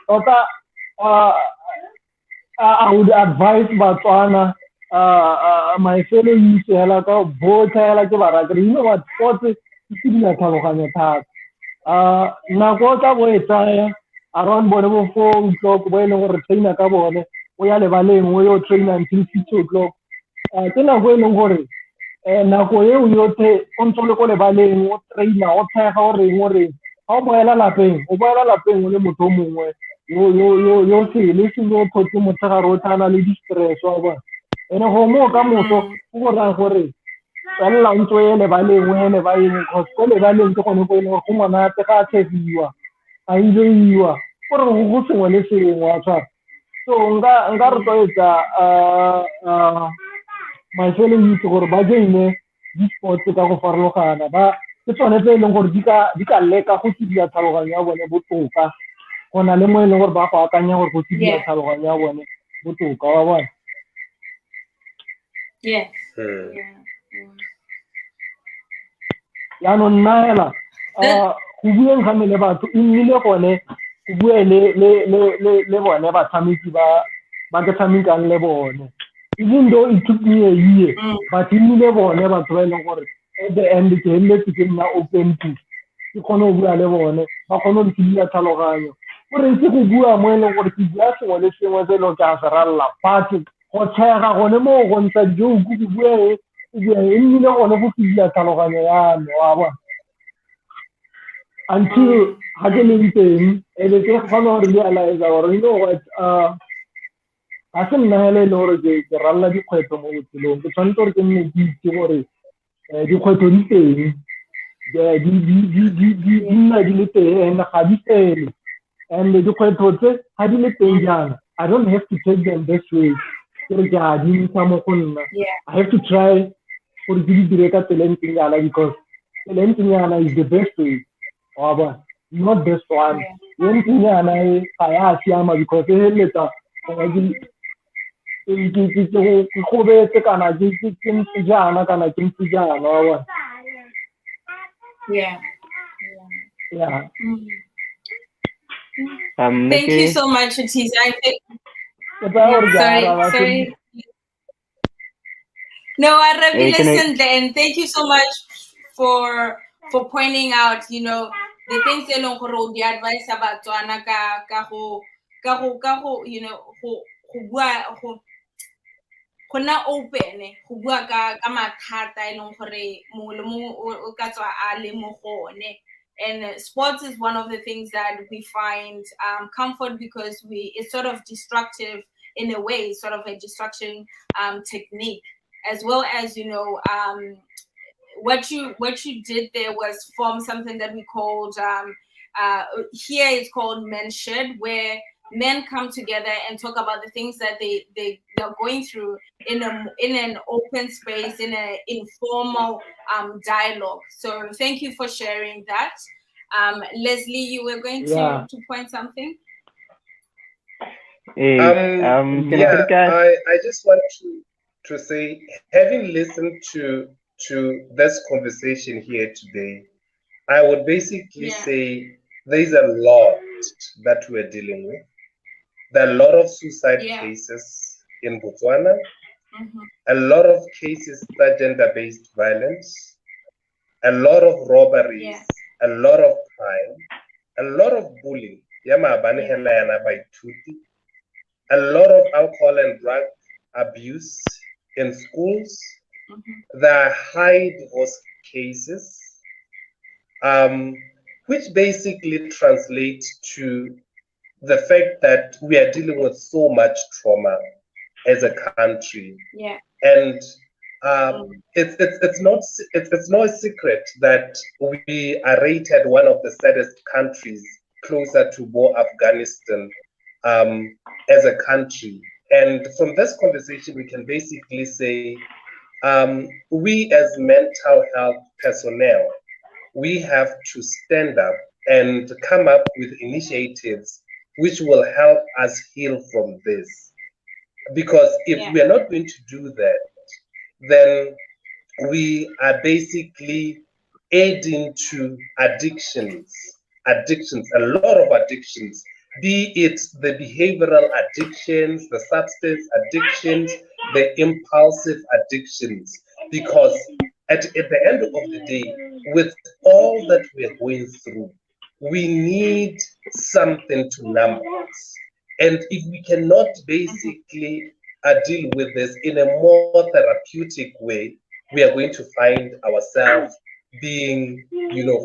tota I would advise Batswana my fellow youth hela ka botlhe hela ke ba rata you know what sports ke dila tlhaloganyo thata nako tsa bo e tsaya around bone bo 4 o'clock bo e leng gore trainer ka bone o ya lebaleng o yo train until 6 o'clock ke nako e leng gore nako eo yotlhe o ntse le ko lebaleng o trainer o thega o reng ga o boela lapeng o le motho mongwe yo sele se yo thotse motsegare o tlhana le di-stress wa bona ene go mo ka moso go go raya gore felela o ntse o ye lebaleng o ene ba eng cause ko lebaleng ke gone go e leng gore go monate ga a tshegiwa a enjoyiwa gore go sengwe le sengwe wa tshwara. So nka rotloetsa my fellow youth gore ba joine di-sports ka go farologana ke tsone tse e leng gore di ka leka go tsedia tlhaloganyo ya bone botoka go na le mo e leng gore ba go akanya gore go tsedia tlhaloganyo ya bone botoka wa bona. Yaanong nna hela go bueng ga me le batho e nnile gone go bue le bone batshameki ba ke tshamekang le bone, even though it took me a year but e nnile bone batho ba e leng gore at the end ke heletse ke nna open to ke kgone go bua le bone ba kgone go tsedia tlhaloganyo gore ke go bua mo e leng gore ke bua sengwe le sengwe se e leng ke a se ralla but go tshega gone mo go ntsha joke ke bua e nnile gone go tsedia tlhaloganyo ya me wa bona until ga ke leng teng e be ke kgona gore realize gore you know what ga se nna hele e le gore ke ralla dikgwetlho mo botshelong ke tshwanetse gore ke nne ke itse gore dikgwetlho di teng di nna di le teng and ga di fele and dikgwetlho tse ga di le teng jaana I don't have to take them this way kere ke a dintsha mo go nna I have to try gore ke di dire ka tsela e ntseng jaana because tsela e ntseng jaana is the best way wa bona not best one e ntseng jaana e ga ya siama because e heletsa ke gobetse kana ke ntse jaana kana ke ntse jaana wa bona. Thank you so much, Utiza. Sorry. No, I really listened, and thank you so much for pointing out, the things e leng gore o di advise Batswana ka go you know go bua go na open go bua ka mathata e leng gore mo le mo o ka tswa a le mo gone. And sports is one of the things that we find comfort because it's sort of destructive in a way, sort of a destruction technique, as well as, you know, what you did there was form something that we called here it's called Men Shed, where men come together and talk about the things that they're going through in an open space, in an informal dialogue. So thank you for sharing that. Leslie, you were going to point something? I just want to say, having listened to this conversation here today, I would basically say there's a lot that we're dealing with. There are a lot of suicide cases in Botswana, a lot of cases that gender-based violence, a lot of robberies, a lot of crime, a lot of bullying, a lot of alcohol and drug abuse in schools. There are high divorce cases, which basically translates to the fact that we are dealing with so much trauma as a country. And it's no secret that we are rated one of the saddest countries, closer to war Afghanistan, as a country. And from this conversation, we can basically say, we as mental health personnel, we have to stand up and come up with initiatives which will help us heal from this. Because if we are not going to do that, then we are basically adding to addictions, a lot of addictions, be it the behavioral addictions, the substance addictions, the impulsive addictions. Because at the end of the day, with all that we are going through, we need something to numb us. And if we cannot basically deal with this in a more therapeutic way, we are going to find ourselves being, you know,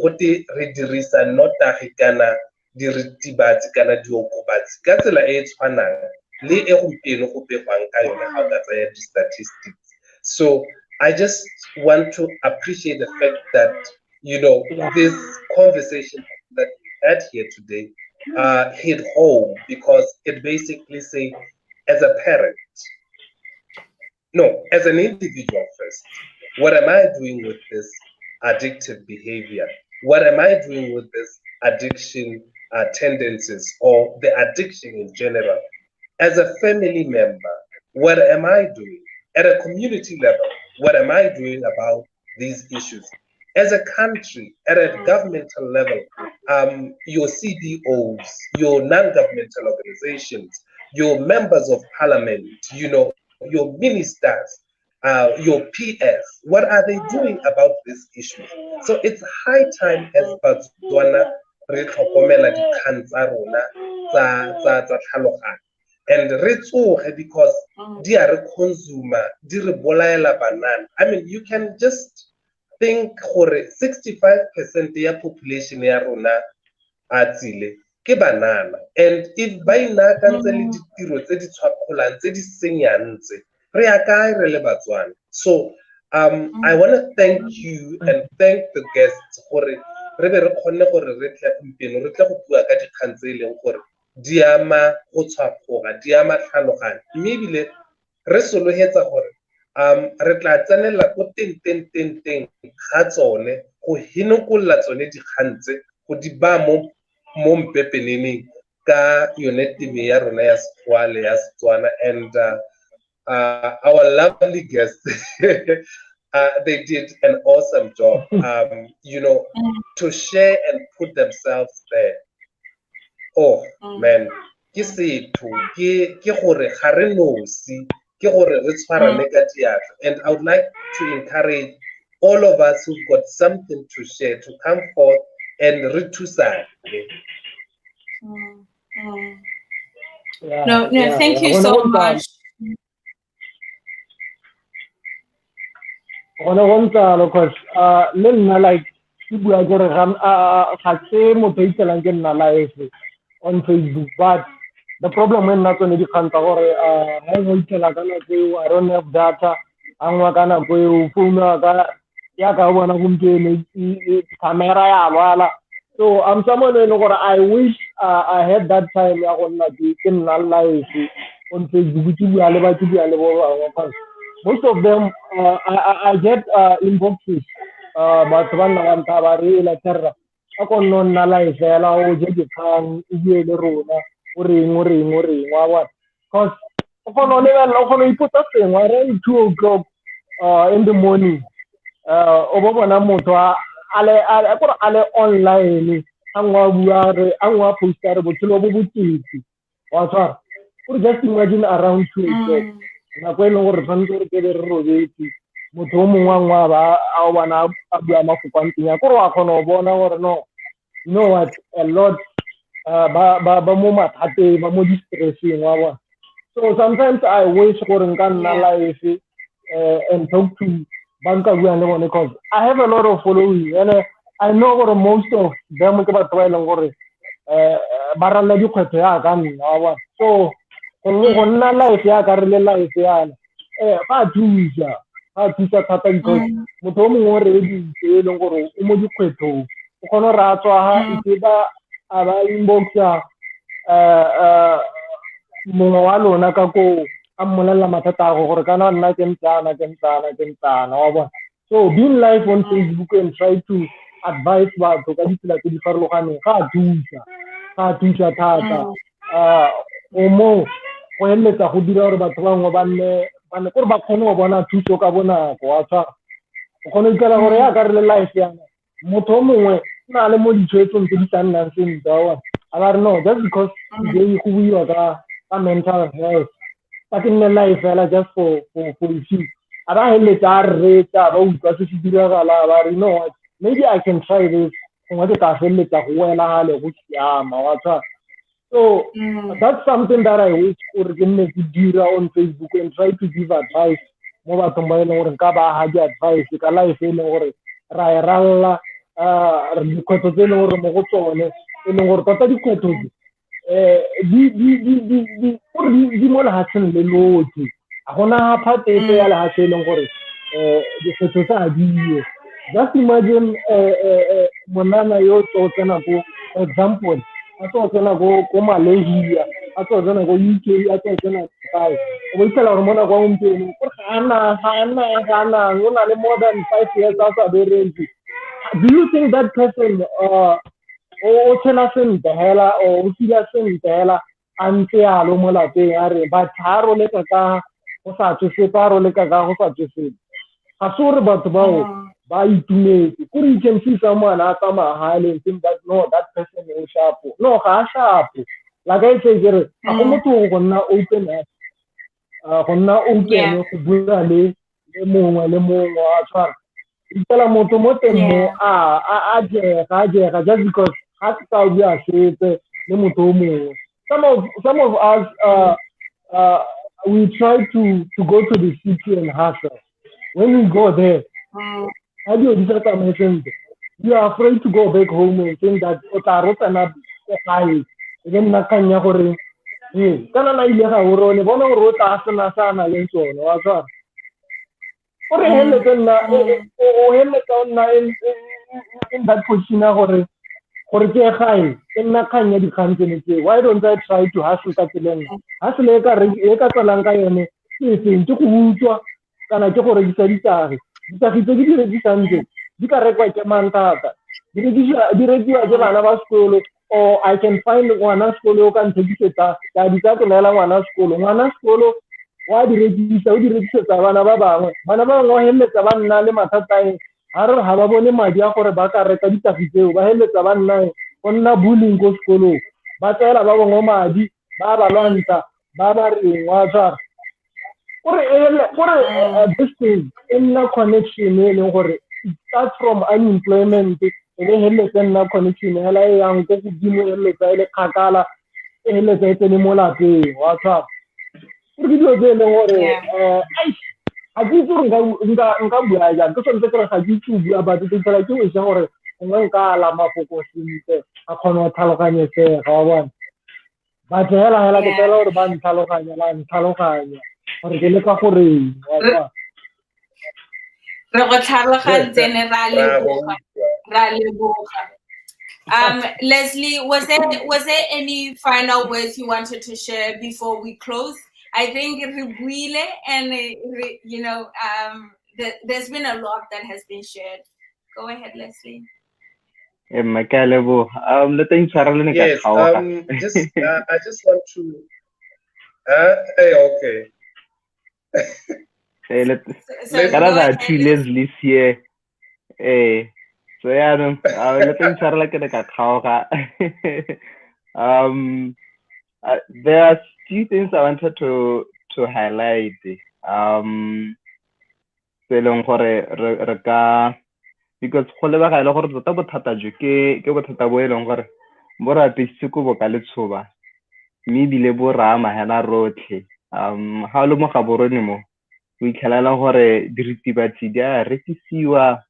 diritibatsi kana diokobatsi ka tsela e tshwanang le e gompieno go begwang ka yone ga o ka tsaya di-statistics. So I just want to appreciate the fact that, you know, this conversation that we had here today hit home, because it basically say, as a parent, no, as an individual first, what am I doing with this addictive behavior? What am I doing with this addiction tendencies, or the addiction in general? As a family member, what am I doing? At a community level, what am I doing about these issues? As a country, at a governmental level, your CDOs, your non-governmental organizations, your members of parliament, you know, your ministers, your PS, what are they doing about this issue? So it's high time as Botswana re tlhokomela dikgang tsa rona tsa tlhaloganyo, and re tsoge because di a re consumer, di re bolaela banana. I mean, you can just think gore 65% ya population ya rona a tsile ke banana, and if ba inakantse le ditiro tse di tshwakgolang tse di senyang tse, re ya kae re le Batswana? So I want to thank you and thank the guests gore re be re kgonne gore re tle gompieno re tle go bua ka dikgang tse e leng gore di ama go tshwakgoga, di ama tlhaloganyo, mme ebile re sologetsa gore re tla tsenela ko teng ga tsone go hinokolola tsone dikgang tse go di ba mo mpepeneneng ka yone teme ya rona ya Sekgowa le ya Setswana. And our lovely guests, they did an awesome job, you know, to share and put themselves there. Oh man, ke setho, ke gore ga re nosi, ke gore re tshwarane ka diatla. And I would like to encourage all of us who've got something to share to come forth and re thusane. No, thank you so much. Because like on Facebook, but the problem when not only I don't have data, I'm not gonna go camera. So I'm someone who I wish I had that time on live on Facebook. Most of them I get inboxes but one tabari la terra ako non na live la o je kan ile le rona uri what cause ako no level ako no ipota thing around 2 o'clock in the morning o bona motho ale online angwa buare angwa poster botlo bo botiti wa tsara just imagine around 2 o'clock na go ile gore tshwanetse re ke re robetse motho o mongwe ba a bona a bua mafokantsenya gore wa khona o bona gore no you know what a lot ba mo mathate ba mo distressing wa bona. So sometimes I wish gore nka nna live and talk to banka bua le bone because I have a lot of following and I know gore most of them ke batho ba ile gore ba rala dikgwetho ya ka nna wa bona. So go nna life ya ka re le life yana fa thusa thata because motho o mongwe re di le gore o mo dikgwetho o kgona ra tswa ha iteba a ba inboxa mongwe wa lona ka ko a mmolela mathata a go gore kana nna ke ntana wa bona. So being live on Facebook and try to advise batho ka ditsela tse di farologaneng ga thusa thata o mo go eletsa go dira gore batho bangwe ba nne gore ba kgone go bona thuso ka bonako wa tshwara o kgone ikela gore ya ka re le life yana motho o mongwe na le mo ditshwetsong tse di sa nnang sentle wa a ba re no just because today go buiwa ka mental health ba ke nne life fela just for you a ba eletsa a reta ba utlwa se se diragala ba re no maybe I can try this go ke ka feletsa go wela hale go siama wa tshwara. So that's something that I wish or can do on Facebook and try to give advice. Mo bathong ba ile gore nka ba ha di advice ka life ile gore ra ralla dikgwetho tse ile gore mo go tsone ile gore tota dikgwetho di mo lehatsheng le lotlhe a gona part e ya lehatshe ile gore dikgwetho tsa diyo. Just imagine monana yo tsena go example a tsena go Malaysia a tsena go UK a tsena kai o itela gore mona kwa umpeni gore hana una le more than 5 years after berenti. Do you think that person o tshela sentle hela o tsila sentle hela ante a lo mo lapeng a re ba tharo le ka go sa tshepa le ka go sa tshepa ga sore batho ba itumetse kore you can see someone a tsamaya and think that no that person is sharp no ga sharp like I say a go motho go nna open go bua le mongwe a tshwara itela motho mo teng mo a jega just because ha ka bua setse le motho o mongwe. Some of us we try to go to the city and hustle. When we go there you are afraid to go back home and think that again na kanya gore kana na ile ga urone bona gore o tla sana sana le tsone wa tsara gore hele tsena o hele tsona in that position gore ke gae nna kanya di khantsene tse. Why don't I try to hustle ka tseleng hustle e ka tsalang ka yone ke seng ke go utswa kana ke go rekisa ditagi tse di rekisang tse di ka rekwa ke mantata di rekiwa ke bana ba sekolo or I can find ngwana sekolo o ka nthekisetsa ka di tsa tlolela ngwana sekolo wa di rekisetsa bana ba bangwe o heletsa ba nna le mathata ha re ha ba bone madi a gore ba ka reka ditagi tseo ba heletsa ba nna go nna bullying ko sekolo ba tsela ba bangwe madi ba ba lwantsa ba ba reng wa tsara this thing in the connection gore it starts from unemployment ebe heletse nna connection hela e yang ko godimo heletsa ile kgakala e heletsa e tsene mo lapeng wa tshwara ke dilo tse leng gore ga ke itse gore nka bua jang ke sone ke re ga ke itse bua batho ke tsela ke wesa gore ngwe nka ala mafoko sentle a kgona go tlhaloganyetsega wa bona batho hela ke tsela gore ba ntlhaloganya gore ke leka gore wa tshwara re go tlhalogantse ne ra leboga. Leslie, was there any final words you wanted to share before we close? I think Ribuile and there's been a lot that has been shared. Go ahead, Leslie. Yes, I just want to. Okay. Leslie here. So yeah, there are few things I wanted to highlight. Because go lebega ile gore tota bothata jo ke bothata bo eleng gore bo ra pisiko bo ka letshoba mme bile bo ra mahela rotlhe ha le mo ga borone mo o itlhelela gore diritibatsi di a rekisiwa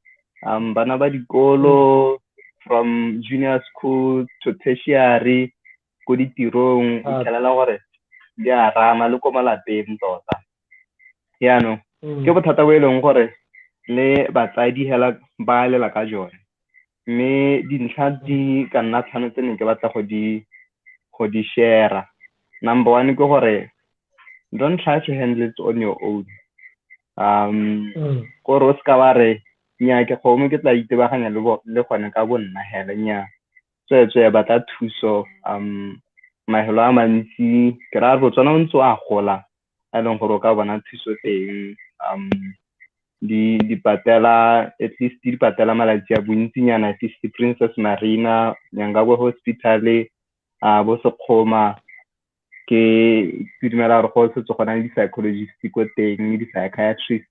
bana ba dikolo from junior school to tertiary go ditirong o itlhelela gore di a rama le ko malapeng tota yaanong ke bothata bo eleng gore le batsadi hela ba lela ka jone mme dintlha di ka nna tlhano tse ne ke batla go di share. Number 1 ke gore don't try to handle it on your own. Gore o ska ba re nya ke go mo ke tla itebaganya le gone ka bonna hela nya tswe batla thuso mahelo a mantsi ke ra re botswana o ntse a gola a leng gore o ka bona thuso teng di patela at least di patela malatsi a bontsinyana at least Princess Marina Nyangabwe Hospital bo Sekgoma ke dumela re go tsetso gona di psychologist ko teng di psychiatrist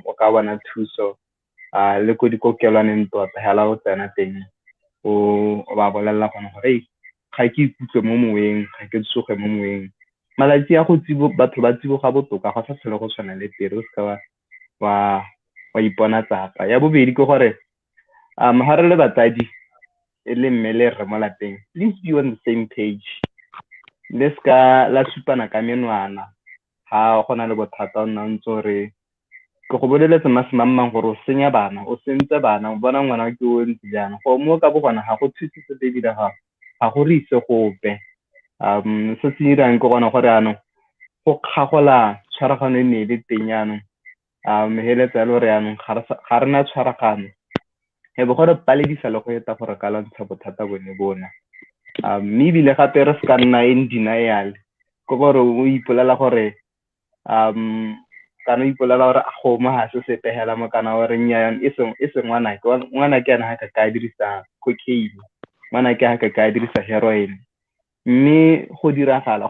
o ka bona thuso le ko dikokelwaneng tota hela o tsena teng o ba bolela gone gore ga ke ikutlwe mo moeng ga ke tsoge mo moeng malatsi a go tsibo batho ba tsibo ga botoka go sa tshele go tshwana le tero ska wa ipona tsapa ya bobedi ke gore ha re le batsadi e le mme le re mo lapeng please be on the same page le ska la supana ka menwana ha gona le bothata o nna ntse re ke go boleletse masimamang gore o senya bana o sentse bana o bona ngwana ke o ntse jana go mo ka bogona ga go thusitse tse di ga go re ise gope se se dirang ke gona gore ano go kgagola tshwaragano e ne le teng yanong meheletsa le re yanong ga rena tshwaragano e bo gore paledisa le go eta gore ka lwantsha bothata bone bona mme bile gape re ska nna in denial go gore o ipolela gore kana ipolela gore go mo ha se sepehela mo kana gore nya e seng ngwana ke yana ga ka dirisa cocaine ngwana ke ga ka dirisa heroin mme go diragala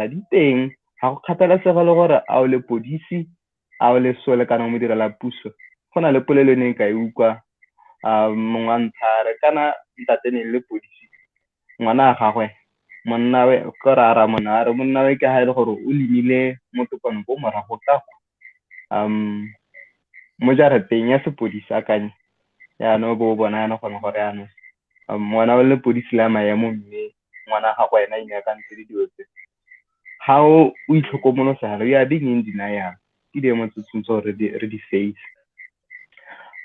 di teng ga go kgathalesega le gore a o le polisi a o le sole kana mo direla puso gona le polelo ne ka ukwa mongwantshare kana ntatene le polisi ngwana ga gagwe monna we go rara monna we ke ha ile gore o limile motopano bo morago ka mo jarateng ya sepodisa kanye ya no bo bona yana gone gore yana ngwana le polisi la maemo mme ngwana ga go ena ine ka ntse di diotse how o itlhokomolosa ga ya being in denial ke di mo tsuntso re di face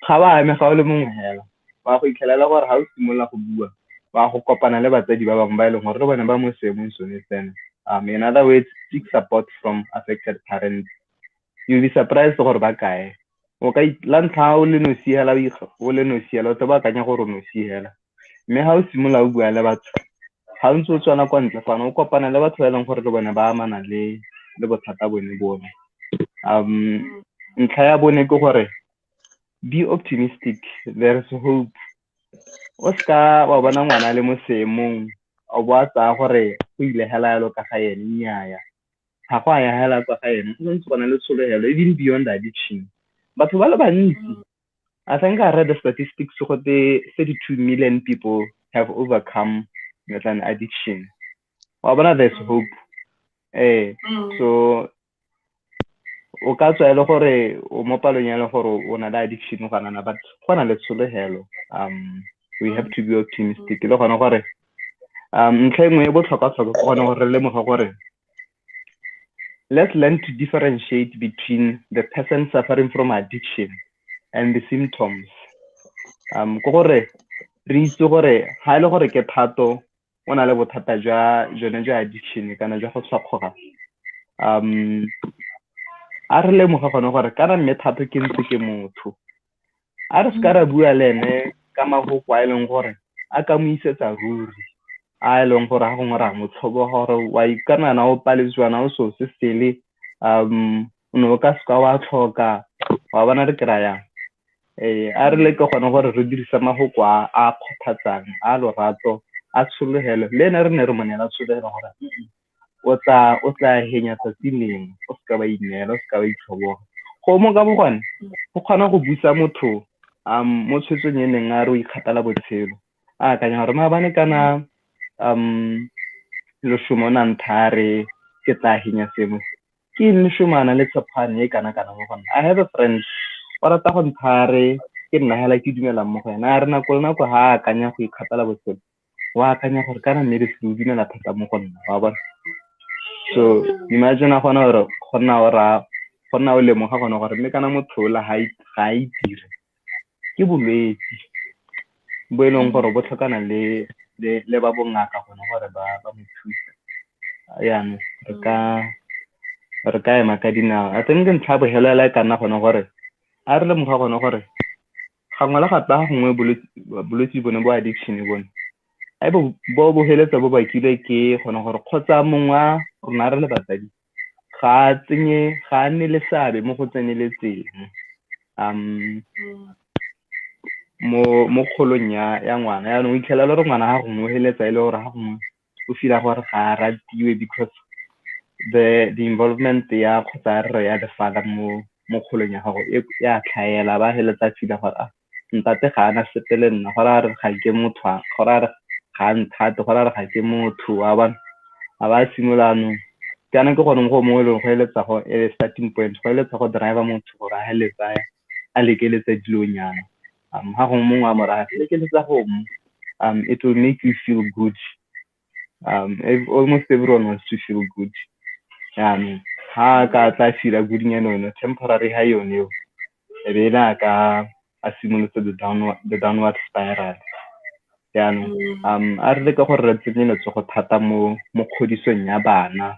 ga ba ame ga o le mongwe hela ba go itlhelela gore ha o simolla go bua ba go kopana le batsadi ba bangwe ba ile gore re bone ba mo seemong sone tsena in other words seek support from affected parents. You'll be surprised gore ba kae o ka lantha o le nosi hela o le nosi hela o tla ba kanya gore nosi hela mme ha o simolla o bua le batho ha o ntse o tswana kwa ntle fana o kopana le batho ba ileng gore le bone ba amana le bothata bone ntlha ya bone ke gore be optimistic, there is hope. O ska wa bona ngwana le mo seemong o bua tsa gore go ile hela yalo ka ga yena nnyaya ga go ya hela ka ga yena go ntse bona le tshologelo even beyond addiction batho ba le bantsi I think I read the statistics so the 32 million people have overcome with an addiction. Well, there's hope. So o ka tswa ele gore o mo palong ya le gore o na le addiction go nana but go na le tshologelo. We have to be optimistic le gona gore ntlha engwe e botlhokwa go gona gore le mo gore let's learn to differentiate between the person suffering from addiction and the symptoms. Go gore re itse gore ha ile gore ke thato o na le bothata jwa jone jwa addiction kana jwa go tshwakgoga a re le mo gona gore kana mme thato ke ntse ke motho a re ska ra bua le ene ka magoko a ileng gore a ka mo isetsa ruri a ileng gore ha gongwe ra mo tshobo gore wa ikana na o paletswana o so se sele o no ka ska wa tlhoka wa bona re kraya a re le ke gona gore re dirisa magoko a khothatsang a lorato a tshologelo le ene re ne re monela tshologelo gore o tla henya tsatsing o ska ba inela o ska ba itlhoboga go mo ka bogone go kgona go busa motho mo tshwetsong e neng a re o ikgatala botshelo a kanya gore maabane kana lo shumona nthare ke tla henya sengwe ke le shumana le tshepane e kana mo gona. I have a friend wa rata go nthare ke nna hela ke dumela mo go ena a re nako ha kanya go ikgatala botshelo wa kanya gore kana mme re se dumela thata mo go nna wa bona. So imagine a gona gore gona o lemoga gona gore mme kana motho la ga e dire ke bolwetse bo e leng gore bo tlhokana le ba bongaka gona gore ba mo thusa yaanong re ka ema ka dinao. I think ntlha bohelela e kana gona gore a re lemoga gona gore gangwe le gape ga gongwe bolwetse bone bo addiction bone a bo heletsa bo bakile ke gona gore kgotsa mongwe rona re le batsadi ga a nne le seabe mo go tseneletseng mo kgolong ya ngwana yaanong o itlhela le gore ngwana ga gongwe o heletsa e le gore ga gongwe o feel gore ga a ratiwe because the involvement ya kgotsa re ya the father mo kgolong ya gago ya tlhaela ba heletsa feel gore ntate ga ana sepele nna gore a re ga ke motho gore a re ga nthate gore a re ga ke motho a ba simolano kana ke gone go mo le go heletsa go starting point go heletsa go driver motho gore a heletsa a lekeletsa dilonyana ha go mongwe a mora lekeletsa go it will make you feel good. Almost everyone wants to feel good. Ha ka tla feel good nyano temporary ha yone e be na ka a simolotse the downward spiral. A re ka gore re tsene go thata mo kgodisong ya bana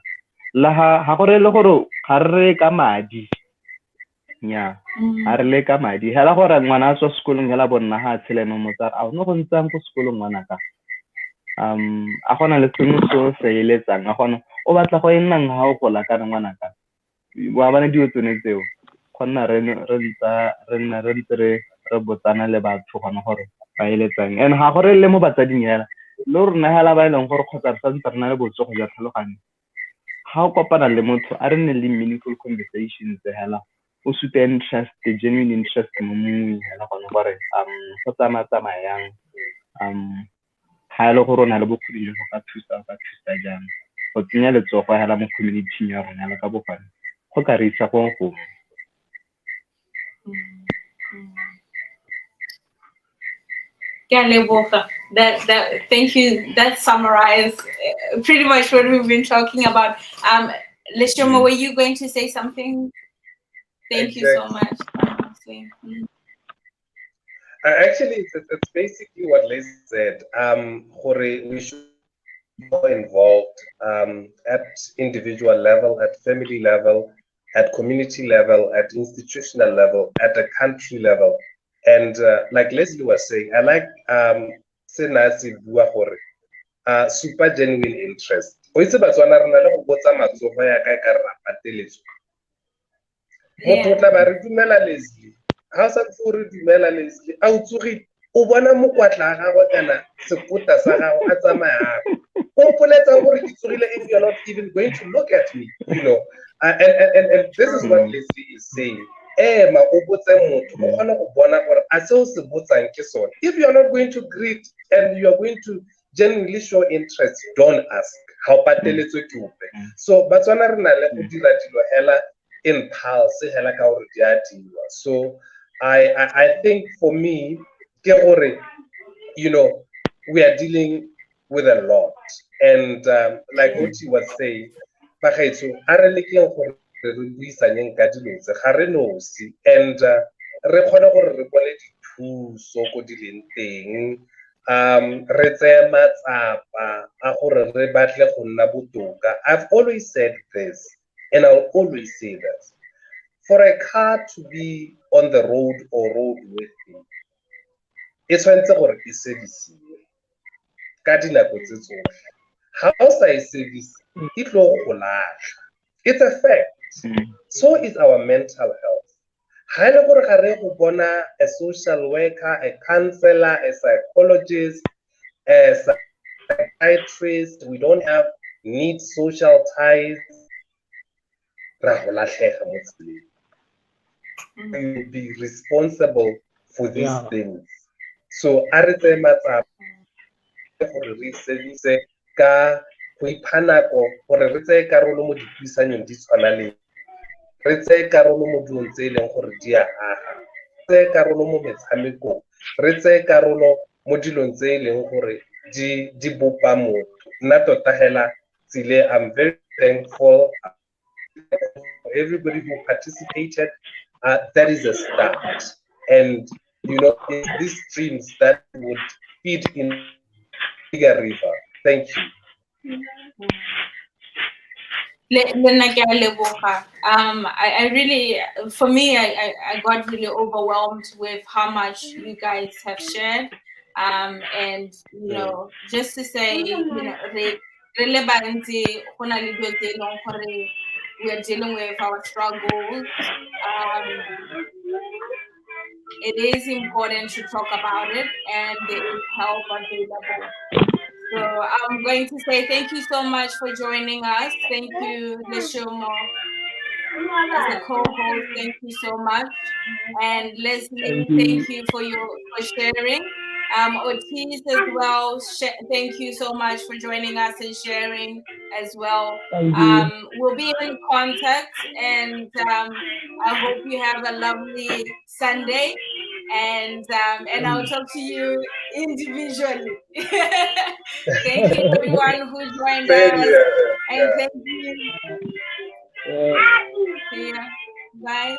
la ha gore le gore ga re ka madi nya a re le ka madi hela gore ngwana a tswa sekolong hela bonna ha tshele mo motsara a no go ntsang go sekolong ngwana ka a gona le tseno so se eletsang a gona o batla go ennang ha o gola ka ngwana ka wa bana dio tsone tseo gonna re botsana le batho gona gore ba eletsang and ha gore le mo batsading hela le rona hela ba ileng gore khotsa sa ntsana le botsogo ja tlhaloganyo ha o kopana le motho a re nne le meaningful conversations hela o supe interest the genuine interest mo mongwe hela gona gore go tsamayang ha ile go rona le bokgoni go ka thusa jang go tsenya letsogo hela mo community ya rona le ka bopane go ka re isa go Thank you. That summarized pretty much what we've been talking about. Leshoma, were you going to say something? Thank you so much. Actually, it's basically what Liz said. We should be more involved at individual level, at family level, at community level, at institutional level, at the country level. And like Leslie was saying, I like Senasi Buahore, super genuine interest. Leslie. Ha sa tsore dumela Leslie a utsuri o bona mokwatla ga go kana sekota sa gago a tsamaya o poletsa gore ke tsorile if you are not even going to look at me, you know. And this is what Leslie is saying. ema o botse motho o kgona go bona gore a se o se botsang ke sone. If you are not going to greet and you are going to genuinely show interest, don't ask. Ha o pateletswe ke ope. So Batswana re na le go dira dilo hela in pulse hela ka gore di a dirwa. So I think for me ke gore, you know, we are dealing with a lot, and like Oti was saying, bagaetso a re lekeng gore re buisaneng ka dilo tse ga re nosi, and re kgone gore re bone dithuso ko di leng teng, re tseye matsapa a gore re batle go nna botoka. I've always said this, and I'll always say this: for a car to be on the road or roadworthy, e tshwanetse gore e servisiwe ka dinako tse tsotlhe. Ha o sa e service e tlo go latlha. It's a fact. So is our mental health. Ha ele gore ga re go bona a social worker, a counselor, a psychologist, a psychiatrist, we don't have neat social ties, ra go latlhega mo tseleng. We will be responsible for these things. So a re tseye matsapa gore re service ka go ipha nako gore re tseye karolo mo dipuisanong di tshwana le, re tseye karolo mo dilong tse e leng gore di a aga, re tseye karolo mo metshamekong, re tseye karolo mo dilong tse e leng gore di bopa motho. Nna tota hela tsile, I'm very thankful for everybody who participated. That is a start, and you know, it's these streams that would feed in bigger river. Thank you. I really, for me, I got really overwhelmed with how much you guys have shared, and you know, just to say, you know, we are dealing with our struggles. It is important to talk about it, and there is help available. So I'm going to say thank you so much for joining us. Thank you, Leshomo, as a co-host. Thank you so much. And Leslie, thank you for sharing. Ortiz as well, thank you so much for joining us and sharing as well. We'll be in contact, and I hope you have a lovely Sunday. And I'll talk to you individually. Thank you everyone who joined us, and thank you. Yeah. Bye.